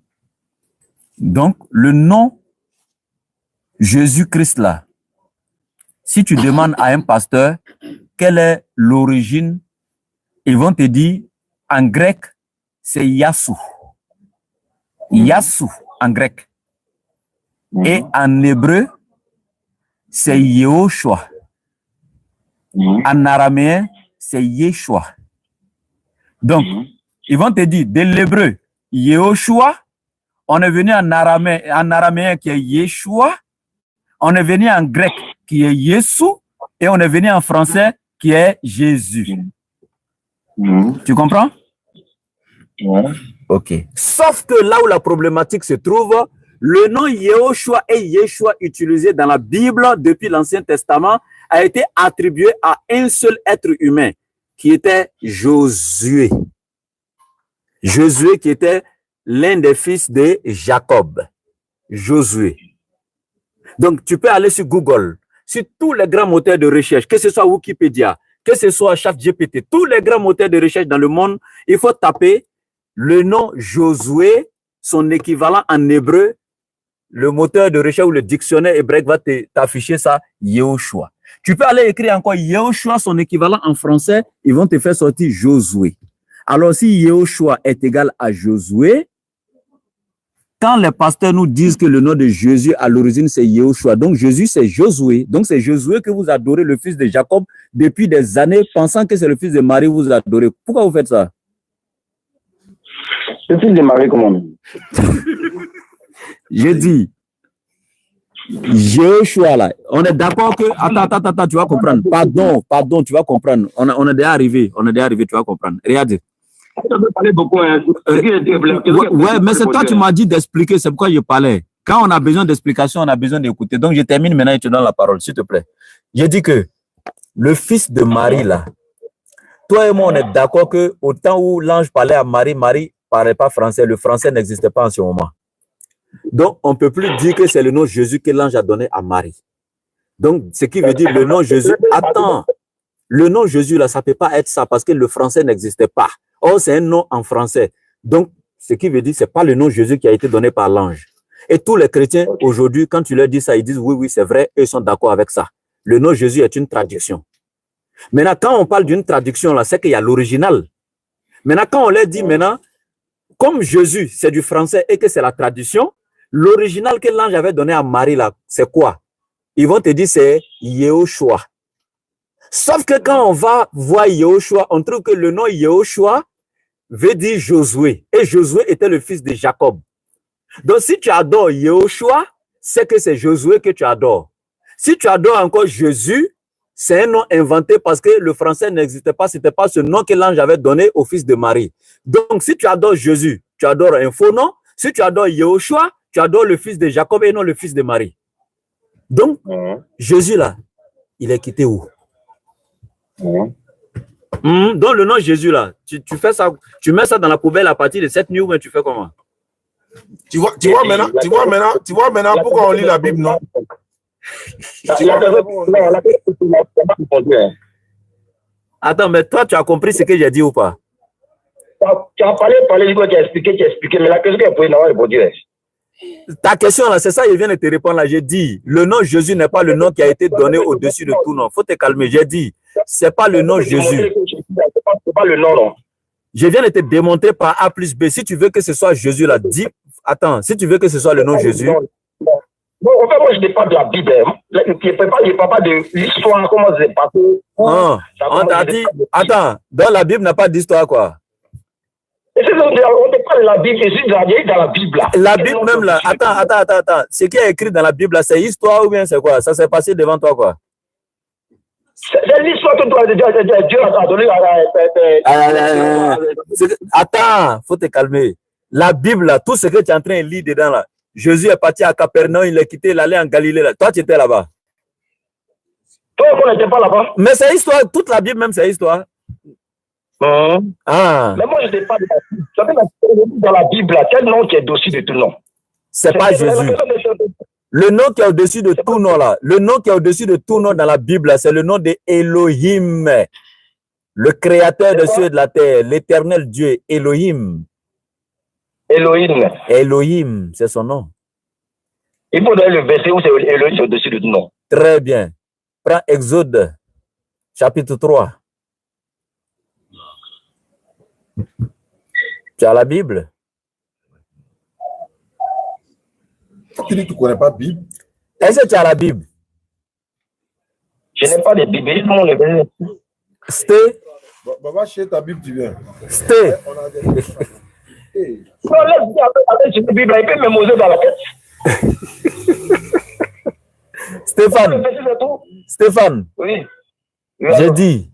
Donc, le nom Jésus-Christ là, si tu demandes à un pasteur quelle est l'origine, ils vont te dire en grec, c'est Yassou. Yassou en grec. Et en hébreu, c'est Yehoshua. En araméen, c'est Yeshua. Donc, ils vont te dire, de l'hébreu, Yehoshua, on est venu en araméen qui est Yeshua, on est venu en grec qui est Yesou, et on est venu en français qui est Jésus. Tu comprends? Ok. Sauf que là où la problématique se trouve, le nom Yehoshua et Yeshua utilisé dans la Bible depuis l'Ancien Testament a été attribué à un seul être humain qui était Josué. Josué qui était l'un des fils de Jacob. Josué. Donc, tu peux aller sur Google, sur tous les grands moteurs de recherche, que ce soit Wikipédia, que ce soit ChatGPT, tous les grands moteurs de recherche dans le monde, il faut taper le nom Josué, son équivalent en hébreu, le moteur de recherche ou le dictionnaire hébreu va t'afficher ça, Yehoshua. Tu peux aller écrire encore Yehoshua, son équivalent en français, ils vont te faire sortir Josué. Alors, si Yehoshua est égal à Josué, quand les pasteurs nous disent que le nom de Jésus à l'origine c'est Yehoshua, donc Jésus c'est Josué, donc c'est Josué que vous adorez, le fils de Jacob, depuis des années, pensant que c'est le fils de Marie, vous adorez. Pourquoi vous faites ça? Le fils de Marie, comment? J'ai dit, Yehoshua là, on est d'accord que, attends, tu vas comprendre, pardon, tu vas comprendre, on est déjà arrivé, tu vas comprendre, regarde. Ouais, mais c'est toi tu m'as dit d'expliquer, c'est pourquoi je parlais. Quand on a besoin d'explication, on a besoin d'écouter. Donc je termine maintenant et tu donnes la parole, s'il te plaît. J'ai dit que le fils de Marie là, toi et moi on est d'accord que au temps où l'ange parlait à Marie, Marie parlait pas français, le français n'existait pas en ce moment. Donc on peut plus dire que c'est le nom Jésus que l'ange a donné à Marie. Donc ce qui veut dire le nom Jésus, attends, le nom Jésus là, ça peut pas être ça parce que le français n'existait pas. Oh, c'est un nom en français. Donc, ce qui veut dire, c'est pas le nom Jésus qui a été donné par l'ange. Et tous les chrétiens, aujourd'hui, quand tu leur dis ça, ils disent oui, c'est vrai, eux sont d'accord avec ça. Le nom Jésus est une traduction. Maintenant, quand on parle d'une traduction, là, c'est qu'il y a l'original. Maintenant, quand on leur dit maintenant, comme Jésus, c'est du français et que c'est la traduction, l'original que l'ange avait donné à Marie, là, c'est quoi? Ils vont te dire, c'est Yehoshua. Sauf que quand on va voir Yehoshua, on trouve que le nom Yehoshua veut dire Josué. Et Josué était le fils de Jacob. Donc, si tu adores Yehoshua, c'est que c'est Josué que tu adores. Si tu adores encore Jésus, c'est un nom inventé parce que le français n'existait pas. C'était pas ce nom que l'ange avait donné au fils de Marie. Donc, si tu adores Jésus, tu adores un faux nom. Si tu adores Yehoshua, tu adores le fils de Jacob et non le fils de Marie. Donc, Jésus là, il est quitté où? Donc le nom Jésus là, tu fais ça, tu mets ça dans la poubelle à partir de cette nuit ou tu fais comment? Tu vois maintenant pourquoi on lit la Bible, non? Attends, mais toi tu as compris ce que j'ai dit ou pas? Tu as parlé, tu as expliqué, mais la question est posée, non, répondu. Ta question là, c'est ça, je viens de te répondre là. J'ai dit, le nom Jésus n'est pas le nom qui a été donné au-dessus de tout nom. Faut te calmer. J'ai dit, c'est pas le nom Jésus. C'est pas le nom, non. Je viens de te démontrer par A plus B. Si tu veux que ce soit Jésus là, dis, attends, si tu veux que ce soit le nom Jésus. Non, en fait, moi, je ne parle pas de la Bible. Je ne parle pas de l'histoire, comment c'est passé. On t'a dit, attends, dans la Bible n'a pas d'histoire quoi. On ne parle de la Bible, je suis dans la Bible là. La Bible même là, attends. Ce qui est écrit dans la Bible là, c'est histoire ou bien c'est quoi? Ça s'est passé devant toi quoi? C'est l'histoire que Dieu a donné. Attends, faut te calmer. La Bible là, tout ce que tu es en train de lire dedans là, Jésus est parti à Capernaum, il est quitté, il allait en Galilée là. Toi tu étais là-bas. Toi on n'était pas là-bas. Mais c'est histoire, toute la Bible même c'est histoire. Mais moi, je ne sais pas de la Bible. Ça fait dans la Bible, quel nom qui est au-dessus de tout nom? C'est pas Jésus. Le nom qui est au-dessus de tout nom là, le nom qui est au-dessus de tout nom dans la Bible, c'est le nom de Elohim, le créateur des cieux et de la terre, l'éternel Dieu, Elohim. Elohim, c'est son nom. Il faut donner le verset où c'est Elohim au-dessus de tout nom. Très bien. Prends Exode, chapitre 3. Tu as la Bible? Tu dis que tu ne connais pas la Bible? Est-ce que tu as la Bible? Je n'ai pas de Bible. Sté? Va chez ta Bible, tu viens. Sté? Non, laisse la Bible, il peut mémoriser dans la tête. Stéphane. Oui. J'ai dit.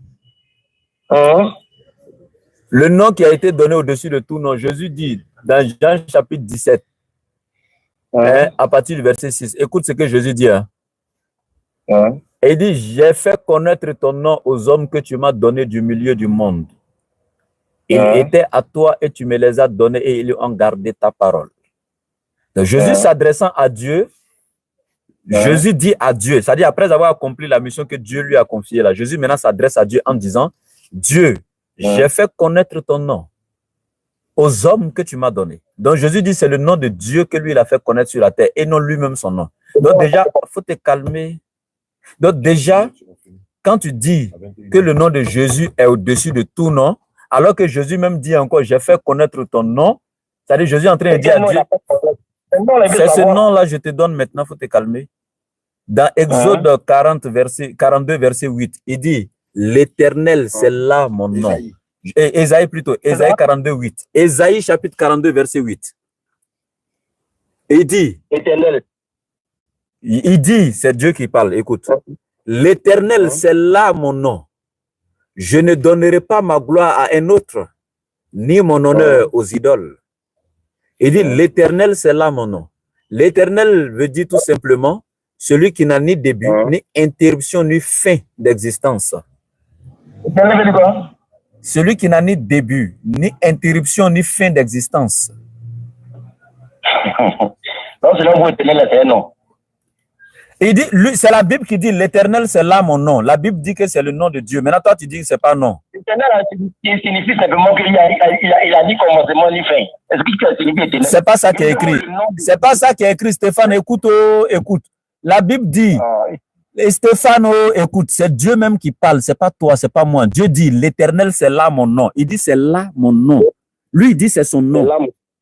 Le nom qui a été donné au-dessus de tout nom. Jésus dit dans Jean chapitre 17, à partir du verset 6. Écoute ce que Jésus dit. Hein. Et il dit, j'ai fait connaître ton nom aux hommes que tu m'as donné du milieu du monde. Ils étaient à toi et tu me les as donnés et ils ont gardé ta parole. Donc, Jésus s'adressant à Dieu, Jésus dit à Dieu, c'est-à-dire après avoir accompli la mission que Dieu lui a confiée là, Jésus maintenant s'adresse à Dieu en disant, Dieu, j'ai fait connaître ton nom aux hommes que tu m'as donnés. Donc Jésus dit, c'est le nom de Dieu que lui il a fait connaître sur la terre et non lui-même son nom. Donc déjà, il faut te calmer. Donc déjà, quand tu dis que le nom de Jésus est au-dessus de tout nom, alors que Jésus même dit encore, j'ai fait connaître ton nom, c'est-à-dire Jésus est en train de dire à Dieu, c'est ce nom-là, je te donne maintenant, il faut te calmer. Dans Exode 42, verset 8, il dit, l'Éternel, c'est là mon nom. Ésaïe plutôt, Ésaïe 42, 8. Ésaïe chapitre 42, verset 8. Il dit, Éternel. Il dit, c'est Dieu qui parle, écoute. L'Éternel, c'est là mon nom. Je ne donnerai pas ma gloire à un autre, ni mon honneur aux idoles. Il dit, l'Éternel, c'est là mon nom. L'Éternel veut dire tout simplement, celui qui n'a ni début, ni interruption, ni fin d'existence. Celui qui n'a ni début, ni interruption, ni fin d'existence. Non, c'est là où l'Éternel est un nom. Il dit, c'est la Bible qui dit, l'Éternel, c'est là mon nom. La Bible dit que c'est le nom de Dieu. Maintenant, toi, tu dis que c'est pas non. L'Éternel signifie simplement qu'il a ni commencement ni fin. Est-ce que ça signifie éternel? C'est pas ça qui est écrit. C'est pas ça qui est écrit, Stéphane. Écoute, écoute. La Bible dit, et Stéphane, écoute, c'est Dieu même qui parle. C'est pas toi, c'est pas moi. Dieu dit, l'Éternel, c'est là mon nom. Il dit, c'est là mon nom. Lui, il dit, c'est son nom.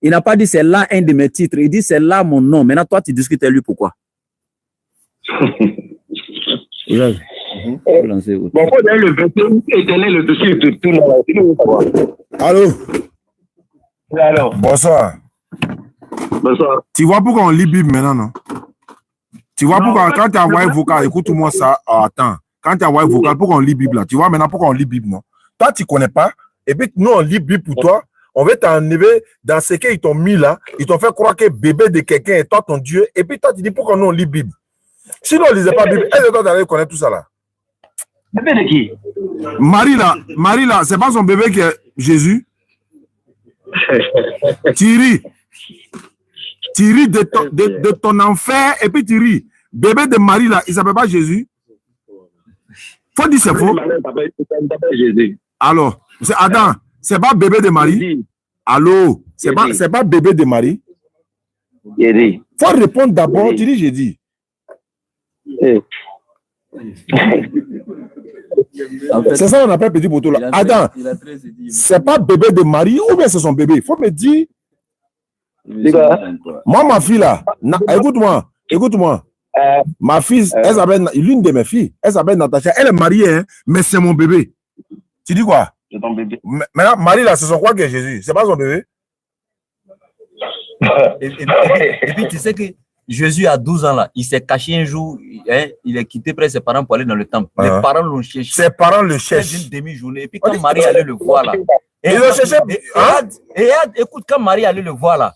Il n'a pas dit, c'est là un de mes titres. Il dit, c'est là mon nom. Maintenant, toi, tu discutes avec lui, pourquoi? Bon, faut donner le verset éternel le dessus de tout le monde. Allô? Allô? Bonsoir. Bonsoir. Tu vois pourquoi on lit Bible maintenant, non? Tu vois pourquoi, quand tu as envoyé vocal, écoute-moi ça, attends. Quand tu as envoyé vocal, pourquoi on lit Bible là? Tu vois maintenant pourquoi on lit Bible, non? Toi, tu ne connais pas, et puis nous, on lit Bible pour toi. On veut t'enlever dans ce qu'ils t'ont mis là. Ils t'ont fait croire que bébé de quelqu'un est toi ton Dieu. Et puis toi, tu dis pourquoi nous, on lit Bible? Sinon, on ne lisait pas Bible. Est-ce que toi, tu allais connaître tout ça là? Bébé de qui? Marie là, c'est pas son bébé qui est Jésus? Tu ris de ton enfer et puis tu ris. Bébé de Marie là, il ne s'appelle pas Jésus? Faut dire c'est faux. Alors, attends, c'est pas bébé de Marie? Allô? C'est pas bébé de Marie? Faut répondre d'abord, tu dis j'ai dit. C'est ça qu'on appelle petit poteau là. Attends, c'est pas bébé de Marie ou bien c'est son bébé? Il faut me dire. Moi, ma fille là, écoute-moi. Ma fille, elle s'appelle, l'une de mes filles, elle s'appelle Natacha. Elle est mariée, hein, mais c'est mon bébé. Tu dis quoi? C'est ton bébé. Maintenant, Marie là, c'est son quoi que Jésus? C'est pas son bébé? Et puis tu sais que Jésus a 12 ans là, il s'est caché un jour, hein, il est quitté près de ses parents pour aller dans le temple. Les parents l'ont cherché. Ses parents le cherchent. Une demi-journée. Et puis quand Marie allait le voir là, ils l'ont cherché. Écoute, quand Marie allait le voir là,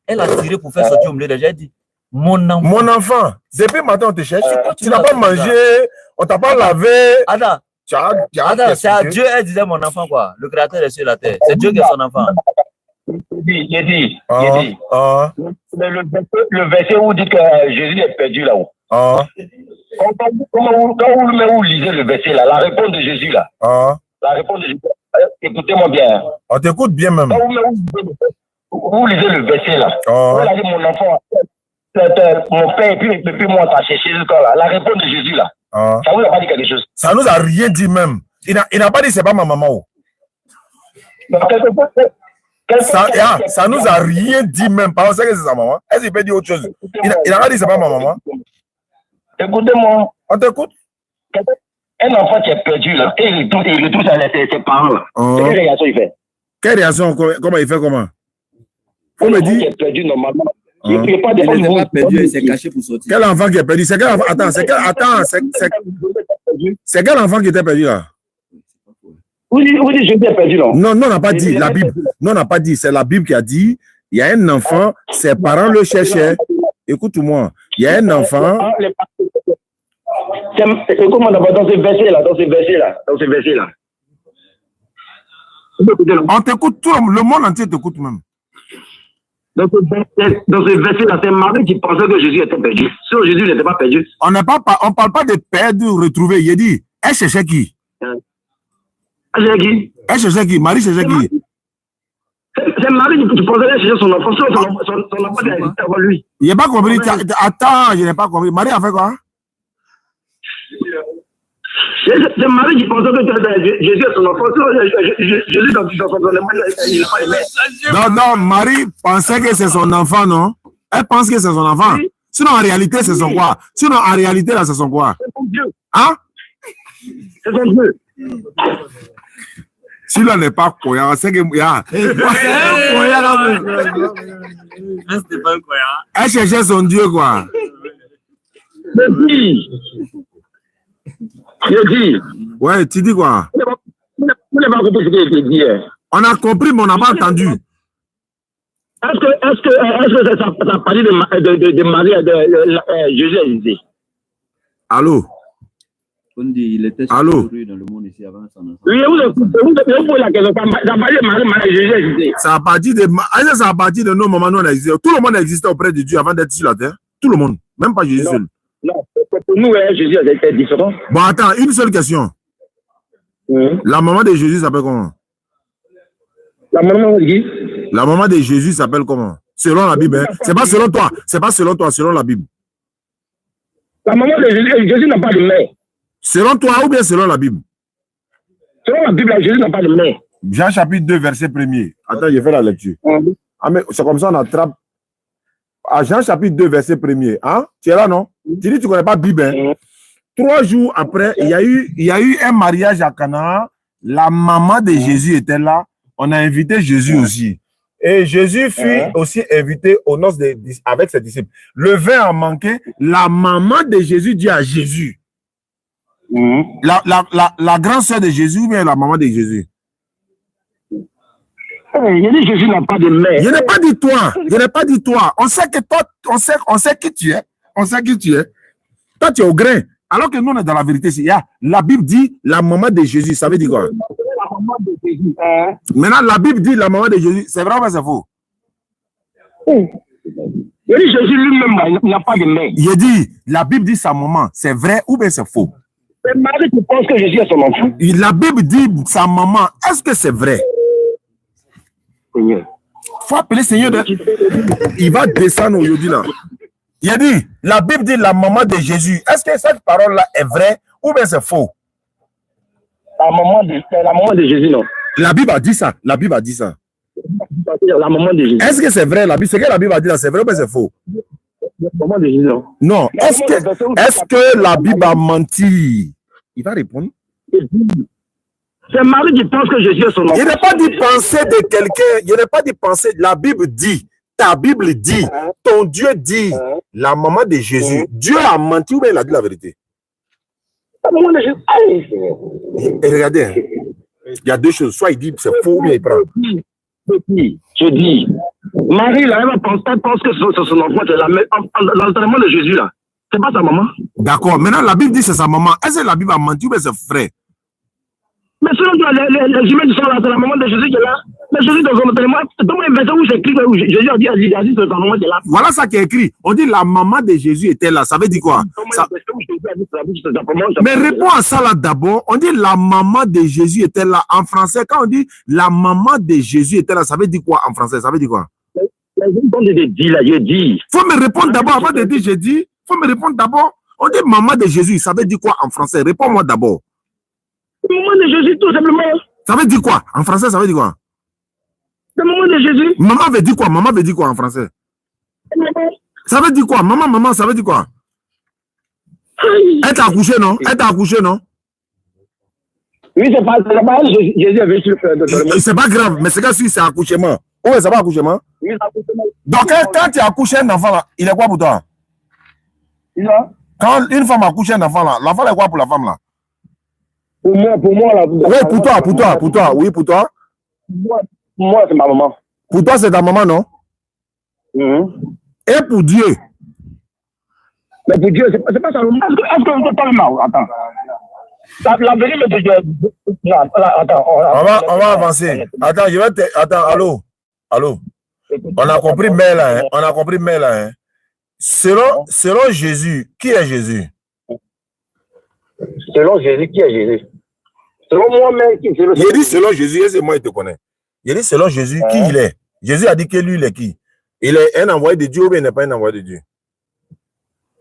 elle a tiré pour faire sortir au milieu des gens. Elle dit, mon enfant, depuis matin on te cherche. Tu n'as pas mangé, on t'a pas lavé. Attends, c'est à Dieu, elle disait mon enfant quoi. Le créateur est sur la terre. C'est Dieu qui est son enfant. J'ai dit. Le verset où dit que Jésus est perdu là-haut. Quand vous lisez le verset là, la réponse de Jésus là. La réponse de Jésus. Écoutez-moi bien. On t'écoute bien même. Quand vous lisez le verset là. Vous allez mon enfant, mon père et puis moi t'as cherché jusqu'à là. La réponse de Jésus là. Ça vous a pas dit quelque chose? Ça nous a rien dit même. Il n'a pas dit c'est pas ma maman. Ça nous a rien dit même. Parce que c'est sa maman. Est-ce qu'il peut dire autre chose? Il n'a pas dit c'est pas ma maman. Écoutez-moi. On t'écoute. Un enfant qui est perdu là, et il touche à ses parents là. Quelle réaction il fait? Quelle réaction? Comment il fait comment? On me dit. Qui est perdu normalement. Il n'est pas perdu, il s'est caché pour sortir. Quel enfant qui est perdu? C'est quel enfant? Attends, c'est quel enfant qui était perdu là? Vous dites Jésus est perdu, non? Non, on n'a pas dit la Bible. Non, on n'a pas dit. C'est la Bible qui a dit, il y a un enfant, ses parents le cherchaient. Écoute-moi, il y a un enfant. Comment d'abord dans ces versets-là, On t'écoute, tout le monde entier t'écoute même. Dans ce verset-là, c'est Marie qui pensait que Jésus était perdu. Sinon, Jésus n'était pas perdu. On ne parle pas de perdre, retrouver. Il a dit, elle cherchait qui? Elle cherchait qui? Elle cherchait qui? Marie cherchait qui? C'est Marie qui pensait qu'elle cherchait son enfant. Son enfant qui a existé avant lui. Il n'a pas compris. Attends, je n'ai pas compris. Marie a fait quoi? C'est Marie qui pensait que Jésus est son enfant. Jésus, dans son environnement, il n'a pas aimé. Non, Marie pensait que c'est son enfant, non? Elle pense que c'est son enfant. Oui. Sinon, en réalité, c'est son quoi? Sinon, en réalité, là, c'est son quoi? C'est son Dieu. Hein? C'est son Dieu. Si là n'est pas cohérent, c'est que. Elle cherchait son Dieu, quoi. Je dis. Ouais, tu dis quoi? Vous n'avez pas compris ce qui a été dit. On a compris, mais on n'a pas entendu. Est-ce que ça parle de Marie, de Jésus a dit? Allô? On dit il était dans le monde ici avant son enfant. Oui, vous posez la question. Ça parle de Marie, Jésus a dit. Ça a parti de nos moments, nous on a existé. Tout le monde existait auprès de Dieu avant d'être sur la terre. Tout le monde, même pas Jésus seul. Non, pour nous, Jésus a été différent. Bon, attends, une seule question. La maman de Jésus s'appelle comment? La maman de qui? La maman de Jésus s'appelle comment? Selon la Bible. Hein? C'est pas selon toi. C'est pas selon toi, selon la Bible. La maman de Jésus n'a pas de mère. Selon toi ou bien selon la Bible? Selon la Bible, Jésus n'a pas de mère. Jean chapitre 2, verset 1er. Attends, je fais la lecture. Ah, mais c'est comme ça on attrape. À Jean chapitre 2, verset 1er. Hein? Tu es là, non? Tu dis que tu ne connais pas la Bible. Hein? 3 jours après, il y a eu un mariage à Cana. La maman de Jésus était là. On a invité Jésus aussi. Et Jésus fut aussi invité aux noces avec ses disciples. Le vin a manqué. La maman de Jésus dit à Jésus. La grande sœur de Jésus ou bien la maman de Jésus? Il dit Jésus n'a pas de mère. Je n'ai pas dit toi. Je n'ai pas dit toi. On sait que toi, on sait qui tu es. On sait qui tu es. Toi, tu es au grain. Alors que nous, on est dans la vérité. La Bible dit la maman de Jésus. Ça veut dire quoi? La maman de Jésus. Maintenant, la Bible dit la maman de Jésus. C'est vrai ou c'est faux? Il dit Jésus lui-même n'a pas de mère. Il dit, la Bible dit sa maman. C'est vrai ou bien c'est faux? C'est Marie qui pense que Jésus est son enfant. La Bible dit sa maman. Est-ce que c'est vrai? Seigneur. Il faut appeler Seigneur. Il va descendre au Yodi là. Il a dit, la Bible dit la maman de Jésus. Est-ce que cette parole-là est vraie ou bien c'est faux? La maman de Jésus, non. La Bible a dit ça. La Bible a dit ça. La maman de Jésus. Est-ce que c'est vrai? C'est que la Bible a dit là, c'est vrai ou bien c'est faux? La maman de Jésus, non. Non. Est-ce que la Bible a menti? Il va répondre. C'est Marie qui pense que Jésus est son enfant. Il n'est pas dit penser de quelqu'un. Il n'est pas dit penser. La Bible dit. Ta Bible dit. Ton Dieu dit. La maman de Jésus. Dieu a menti ou bien il a dit la vérité? La maman de Jésus. Et regardez. Hein. Il y a 2 choses. Soit il dit c'est faux ou bien il prend. Je dis. Marie, là, elle pense que c'est son enfant. C'est l'enterrement de Jésus, là. C'est pas sa maman. D'accord. Maintenant, la Bible dit c'est sa maman. Est-ce que la Bible a menti ou bien c'est vrai? Mais selon toi, les humains qui sont là, c'est la maman de Jésus qui est là. Mais Jésus, dans son enterrement, c'est comme un verset où j'écris, où Jésus a dit, c'est sa maman qui est là. Voilà ça qui est écrit. On dit la maman de Jésus était là. Ça veut dire quoi? Ça... Mais réponds à ça là d'abord. On dit la maman de Jésus était là. En français, quand on dit la maman de Jésus était là, ça veut dire quoi en français? Ça veut dire quoi? Je dis. Faut me répondre d'abord avant de dire je dis. Faut me répondre d'abord. On dit maman de Jésus, ça veut dire quoi en français? Réponds-moi d'abord. Maman de Jésus, tout simplement. Ça veut dire quoi? En français, ça veut dire quoi? La maman de Jésus. Maman veut dire quoi? Maman veut dire quoi en français? Maman. Ça veut dire quoi? Maman, ça veut dire quoi? Elle t'a accouché, non? Elle t'a accouché, non? Oui, c'est pas Jésus avait su le c'est pas grave, mais c'est que si c'est accouchement. Oui, c'est pas accouchement. Oui, c'est accouchement. Donc, quand tu as accouché un enfant, là, il est quoi pour toi? Quand une femme accouche un enfant, là, l'enfant est quoi pour la femme, là? Pour moi, là. Oui, pour toi. Oui, pour toi. Moi, c'est ma maman. Pour toi, c'est ta maman, non? Et pour Dieu? Mais pour Dieu, c'est pas ça. Est-ce que vous parlez mal? Attends. La vérité de Dieu. Non, attends. On va avancer. Attends, Attends, allô? On a compris, mais là, hein. Selon Jésus, qui est Jésus? Selon Jésus, qui est Jésus? Selon moi-même, qui est Jésus? Il dit selon Jésus, et c'est moi qui te connais. Il dit selon Jésus, qui il est? Jésus a dit que lui, il est qui? Il est un envoyé de Dieu ou bien il n'est pas un envoyé de Dieu?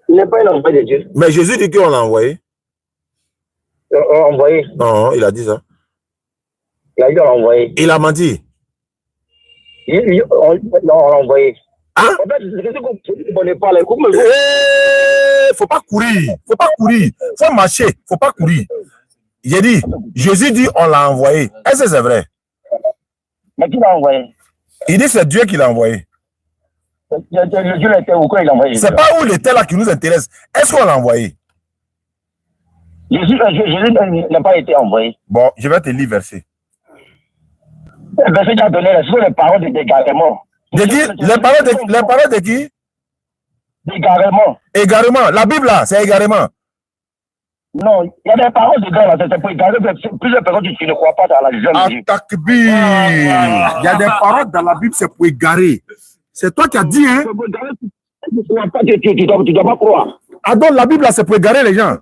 Il n'est pas un envoyé de Dieu. Mais Jésus dit qu'on l'a envoyé. Envoyé? Non, il a dit ça. Il a dit on l'a envoyé. Il a menti. On l'a envoyé. Hein? En fait, c'est ce que vous ne connaissez pas. Faut pas courir. Faut marcher. Faut pas courir. J'ai dit, Jésus dit on l'a envoyé. Est-ce que c'est vrai? Mais qui l'a envoyé? Il dit c'est Dieu qui l'a envoyé. Dieu était où quand il l'a envoyé? C'est pas où il était là qui nous intéresse. Est-ce qu'on l'a envoyé? Jésus n'a pas été envoyé. Bon, je vais te lire verset. Le verset qui a donné les paroles d'égarement. De qui? Les paroles de qui? D'égarement. Égarement. La Bible là, c'est égarement. Non, il y a des paroles de gars là, c'est pour égarer plusieurs personnes qui ne croient pas dans la jeune Jésus. Il y a des paroles dans la Bible, c'est pour égarer. C'est toi qui as dit, hein? Tu dois pas croire. Ah donc la Bible là, c'est pour égarer les gens.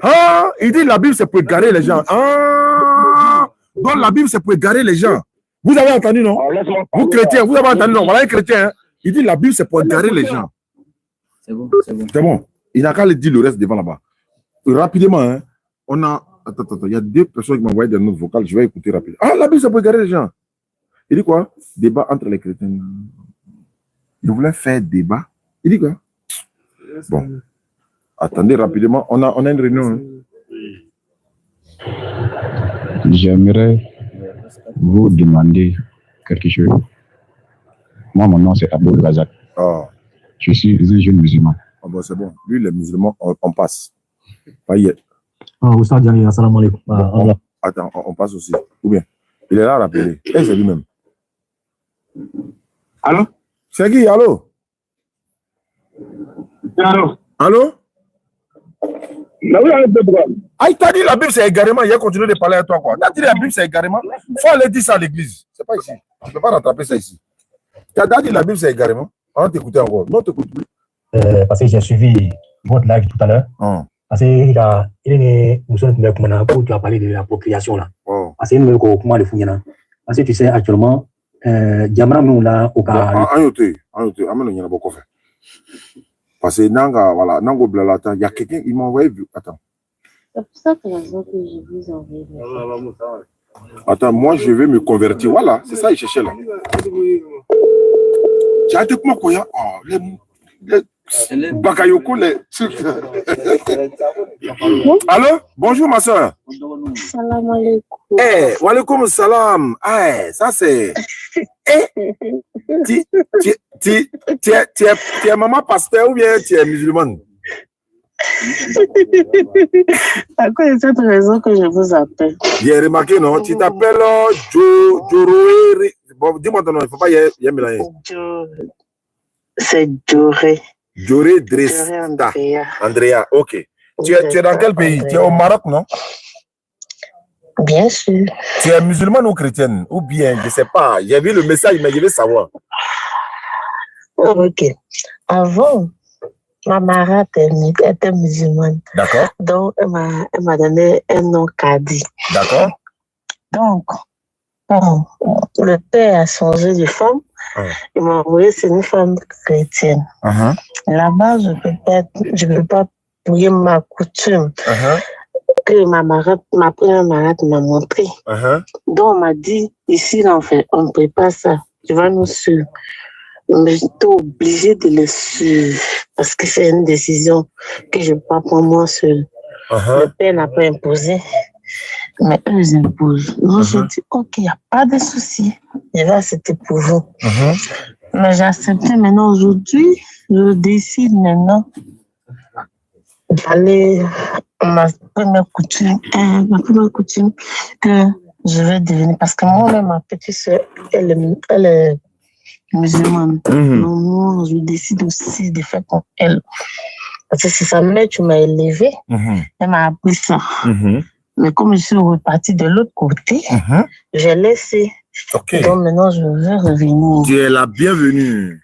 Ah, il dit la Bible c'est pour égarer les gens. Ah, donc la Bible c'est pour égarer les gens. Vous avez entendu, non? Vous chrétiens, vous avez entendu, non? Voilà un chrétien, hein? Il dit la Bible c'est pour égarer les gens. C'est bon. C'est bon. Il n'a qu'à le dire le reste devant là-bas. Rapidement, hein, on a... Attends, il y a 2 personnes qui m'ont envoyé des notes vocales, je vais écouter rapidement. Ah, la Bible c'est pour égarer les gens. Il dit quoi? Débat entre les chrétiens. Il voulait faire débat. Il dit quoi? Bon. Attendez rapidement, on a une réunion. Hein. J'aimerais vous demander quelque chose. Moi, mon nom c'est Abdul Razak. Ah. Je suis un jeune musulman. Ah bon, c'est bon. Lui, les musulmans, on passe. Pas hier. Ah, Oustaz Diagne, assalamu alaikum. Bon, attends, on passe aussi. Ou bien, il est là à rappeler. Et c'est lui-même. Allô? C'est qui? Allô? Allô? Ah, il t'a dit la Bible c'est égarement. Il a continué de parler à toi, quoi. T'as dit la Bible c'est égarement. Faut aller dire ça à l'église. C'est pas ici. Tu ne peux pas rattraper ça ici. T'as dit la Bible c'est égarement. On va t'écouter encore. Non, t'écoute plus. Parce que j'ai suivi votre live tout à l'heure. Parce que tu as parlé de la procréation là. Parce que comment le fouillana. Parce que tu sais actuellement, Diamra nous là au cas. Parce que Nanga, voilà, Nango Blalata, il y a quelqu'un, il m'a envoyé. Attends. C'est pour ça que je vous envoie. Attends, moi je vais me convertir. Voilà, c'est ça, il cherchait là. Tu as dit comment quoi? Les Bakayoko, les trucs. Allô? Bonjour ma soeur. Salam alaikum. Eh, wa alaikum salam. Eh, ça c'est. Tu es maman pasteur ou bien tu es musulmane? À cause de cette raison que je vous appelle. J'ai remarqué, non? Tu t'appelles Joroé. Bon, dis-moi ton nom, il ne faut pas y mélanger. C'est Joré. Joré Dresta. Andrea, ok. Tu es dans quel pays? Tu es au Maroc, non? Bien sûr. Tu es musulmane ou chrétienne? Ou bien, je ne sais pas. J'ai vu le message, mais je veux savoir. Ok. Avant, ma marade était musulmane. D'accord. Donc, elle m'a donné un nom Kadi. D'accord. Donc, bon, le père a changé de femme. Il m'a envoyé, c'est une femme chrétienne. Là-bas, je peux pas prier ma coutume. Que ma première marade m'a montré. Donc, on m'a dit, ici, là, on ne peut pas ça. Tu vas nous suivre. Mais j'étais obligée de le suivre parce que c'est une décision que je ne peux pas prendre moi seule. Le père n'a pas imposé, mais eux, ils imposent. Donc, j'ai dit, ok, il n'y a pas de souci. Je vais accepter pour vous. Mais j'ai accepté maintenant aujourd'hui. Je décide maintenant d'aller ma première coutume, que je vais devenir, parce que moi-même, ma petite soeur, elle est musulmane. Donc, moi, je décide aussi de faire comme elle. Parce que c'est sa mère qui m'a élevée, elle m'a appris ça. Mais comme je suis repartie de l'autre côté, j'ai laissé. Okay. Donc maintenant, je veux revenir. Tu es la bienvenue.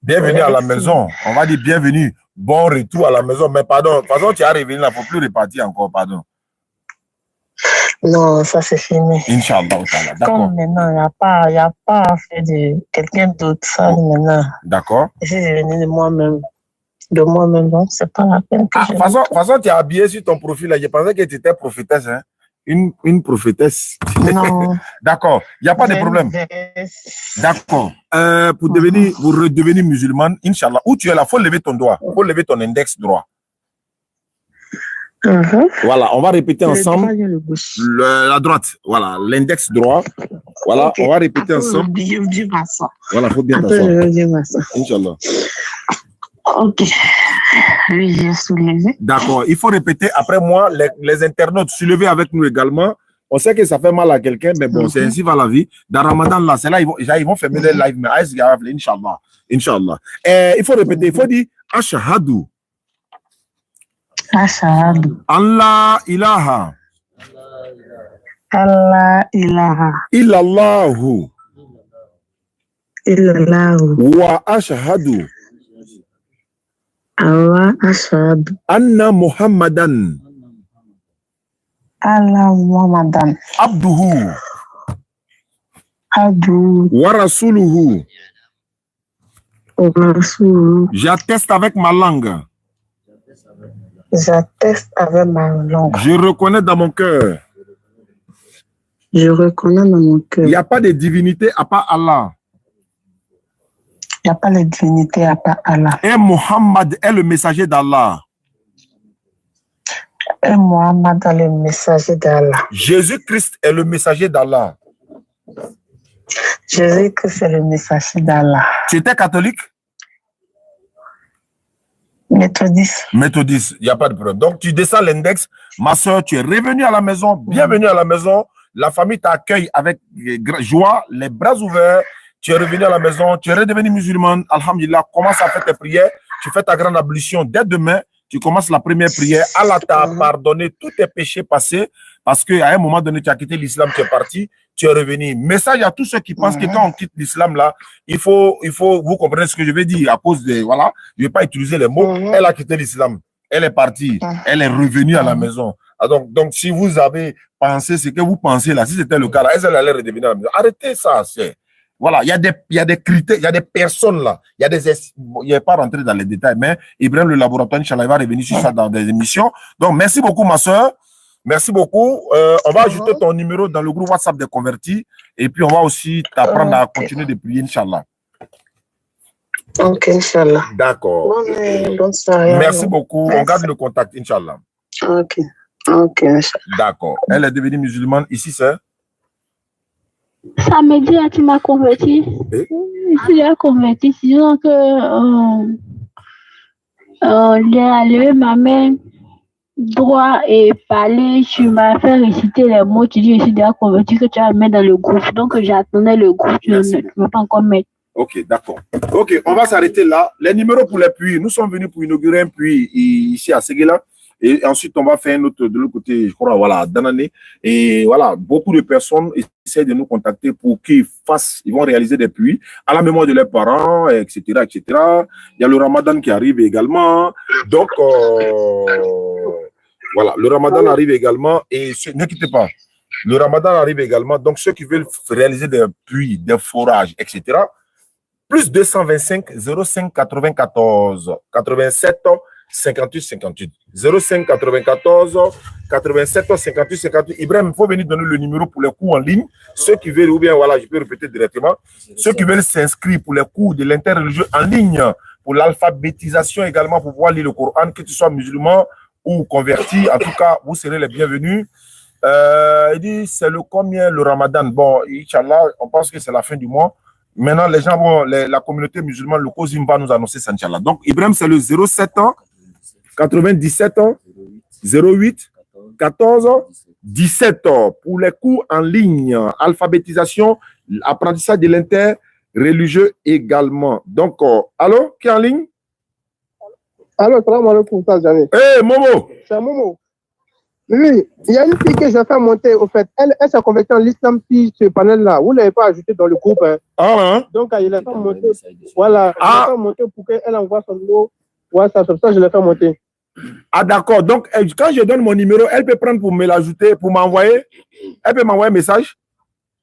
Bienvenue à la maison. On va dire bienvenue. Bon retour à la maison. Mais pardon, de toute façon, tu es revenu là, il ne faut plus repartir encore, pardon. Non, ça c'est fini. Inch'Allah, d'accord. Comme maintenant, il n'y a pas à faire de quelqu'un d'autre, ça maintenant. D'accord. Je suis venu de moi-même. De moi-même, donc c'est pas la peine que de toute façon, tu es habillé sur ton profil là. Je pensais que tu étais prophétesse, hein. Une prophétesse. Non. D'accord, il n'y a pas de problème. D'accord. Pour redevenir musulmane, Inch'Allah, où tu es là, il faut lever ton doigt. Il faut lever ton index droit. Voilà, on va répéter ensemble. La droite, voilà, l'index droit. Voilà, on va répéter ensemble. Voilà, il faut bien t'asseoir. Inch'Allah. Ok. Oui, j'ai soulevé. D'accord. Il faut répéter après moi, les internautes, soulever avec nous également. On sait que ça fait mal à quelqu'un, mais bon, c'est ainsi va la vie. Dans Ramadan, là, c'est là, ils vont fermer les lives, mais Inch'Allah. Inch'Allah. Il faut répéter, il faut dire Ashahadu. Ashahadu. Allah ilaha. Allah ilaha. Illallahu. Illallahu. Wa ashahadu. Allah ashhadu anna Muhammadan abduhu wa rasuluhu. J'atteste avec ma langue. J'atteste avec ma langue. Je reconnais dans mon cœur. Je reconnais dans mon cœur. Il n'y a pas de divinité à part Allah. Il n'y a pas de divinité à part Allah. Et Muhammad est le messager d'Allah. Et Muhammad est le messager d'Allah. Jésus-Christ est le messager d'Allah. Jésus-Christ est le messager d'Allah. Tu étais catholique? Méthodiste. Méthodiste, il n'y a pas de problème. Donc tu descends l'index. Ma soeur, tu es revenue à la maison. Bienvenue à la maison. La famille t'accueille avec joie, les bras ouverts. Tu es revenu à la maison, tu es redevenu musulmane, alhamdulillah, commence à faire tes prières, tu fais ta grande ablution dès demain, tu commences la première prière, Allah t'a pardonné tous tes péchés passés, parce qu'à un moment donné, tu as quitté l'islam, tu es parti, tu es revenu. Message à tous ceux qui pensent que quand on quitte l'islam, là, il faut, vous comprenez ce que je vais dire, à cause de, voilà, je ne vais pas utiliser les mots, elle a quitté l'islam, elle est partie, elle est revenue à la maison. Donc, si vous avez pensé ce que vous pensez là, si c'était le cas là, elle allait redevenir à la maison. Arrêtez ça, c'est... Voilà, il y a des critères, il y a des personnes là, il n'y a pas rentré dans les détails, mais Ibrahim, le laboratoire, Inch'Allah, il va revenir sur ça dans des émissions. Donc, merci beaucoup, ma soeur. Merci beaucoup. On va ajouter ton numéro dans le groupe WhatsApp des convertis et puis on va aussi t'apprendre à continuer de prier, Inch'Allah. Ok, Inch'Allah. D'accord. Bonne soirée. Merci beaucoup. Merci. On garde le contact, Inch'Allah. Ok, Inch'Allah. D'accord. Elle est devenue musulmane. Ici, c'est? Samedi, là, tu m'as converti. Tu l'as converti. Sinon que j'ai levé ma main droite et parler, tu m'as fait réciter les mots. Tu dis, je suis déjà converti, que tu vas mettre dans le groupe. Donc, j'attendais le groupe. Tu ne peux pas encore mettre. Ok, d'accord. Ok, on va s'arrêter là. Les numéros pour les puits. Nous sommes venus pour inaugurer un puits ici à Séguéla. Et ensuite, on va faire un autre de l'autre côté, je crois, voilà, Danané. Et voilà, beaucoup de personnes essaient de nous contacter pour qu'ils vont réaliser des puits à la mémoire de leurs parents, etc., etc. Il y a le Ramadan qui arrive également. Donc, voilà, le Ramadan arrive également. Et ne quittez pas. Le Ramadan arrive également. Donc, ceux qui veulent réaliser des puits, des forages, etc., plus 225 05 94 87 58 58 05 94 87 58 58. Ibrahim, il faut venir donner le numéro pour les cours en ligne. Ceux qui veulent, ou bien voilà, je peux répéter directement. Ceux qui veulent s'inscrire pour les cours de l'interreligieux en ligne, pour l'alphabétisation également, pour pouvoir lire le Coran, que tu sois musulman ou converti, en tout cas, vous serez les bienvenus. Il dit, c'est le combien le Ramadan? Bon, Inch'Allah, on pense que c'est la fin du mois. Maintenant, les gens vont, la communauté musulmane, le COSIM va nous annoncer ça, Inch'Allah. Donc, Ibrahim, c'est le 07 ans, 97 ans, 08, 14 ans, 17 ans. Pour les cours en ligne, alphabétisation, apprentissage de l'inter-religieux également. Donc, allô, qui est en ligne? Allô, salam alaikum, Hey, Momo! C'est Momo. Oui, il y a une fille que j'ai fait monter, au fait. Elle s'est convertie en l'islam, ce panel-là. Vous ne l'avez pas ajouté dans le groupe. Hein. Hein? Donc, il l'a fait monter. Voilà, il l'a fait monter pour qu'elle envoie son numéro. Ouais, ça, comme ça, je l'ai fait monter. Ah, d'accord. Donc, quand je donne mon numéro, elle peut prendre pour me l'ajouter, pour m'envoyer. Elle peut m'envoyer un message.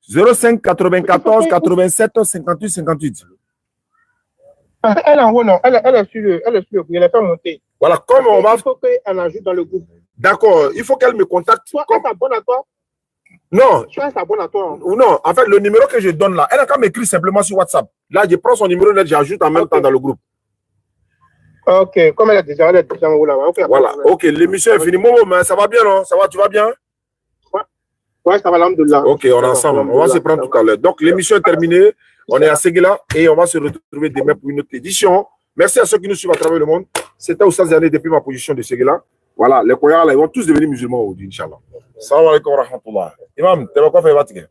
05 94 87 58 58. Elle en haut, non. Elle est sur le groupe. Je l'ai fait monter. Voilà, comme on va. Il faut qu'elle ajoute dans le groupe. D'accord, il faut qu'elle me contacte. Soit elle s'abonne à toi. Non. Soit elle s'abonne à toi. Ou non, en fait, le numéro que je donne là, elle a qu'à m'écrire simplement sur WhatsApp. Là, je prends son numéro, là, j'ajoute en même temps dans le groupe. Ok, comme elle est déjà en haut là. Okay, voilà, ok, l'émission est finie. Momo, mais ça va bien, non? Ça va, tu vas bien? Ouais, ça va, alhamdoulilah. Ok, on est ensemble. On va se prendre tout à l'heure. Donc, l'émission est terminée. On est à Séguéla et on va se retrouver demain pour une autre édition. Merci à ceux qui nous suivent à travers le monde. C'était Oussaz Zané depuis ma position de Séguéla. Voilà, les Koyara, ils vont tous devenir musulmans aujourd'hui, Inch'Allah. Salam alaikum wa rahmatullah. Imam, tu vas quoi faire, Vatican?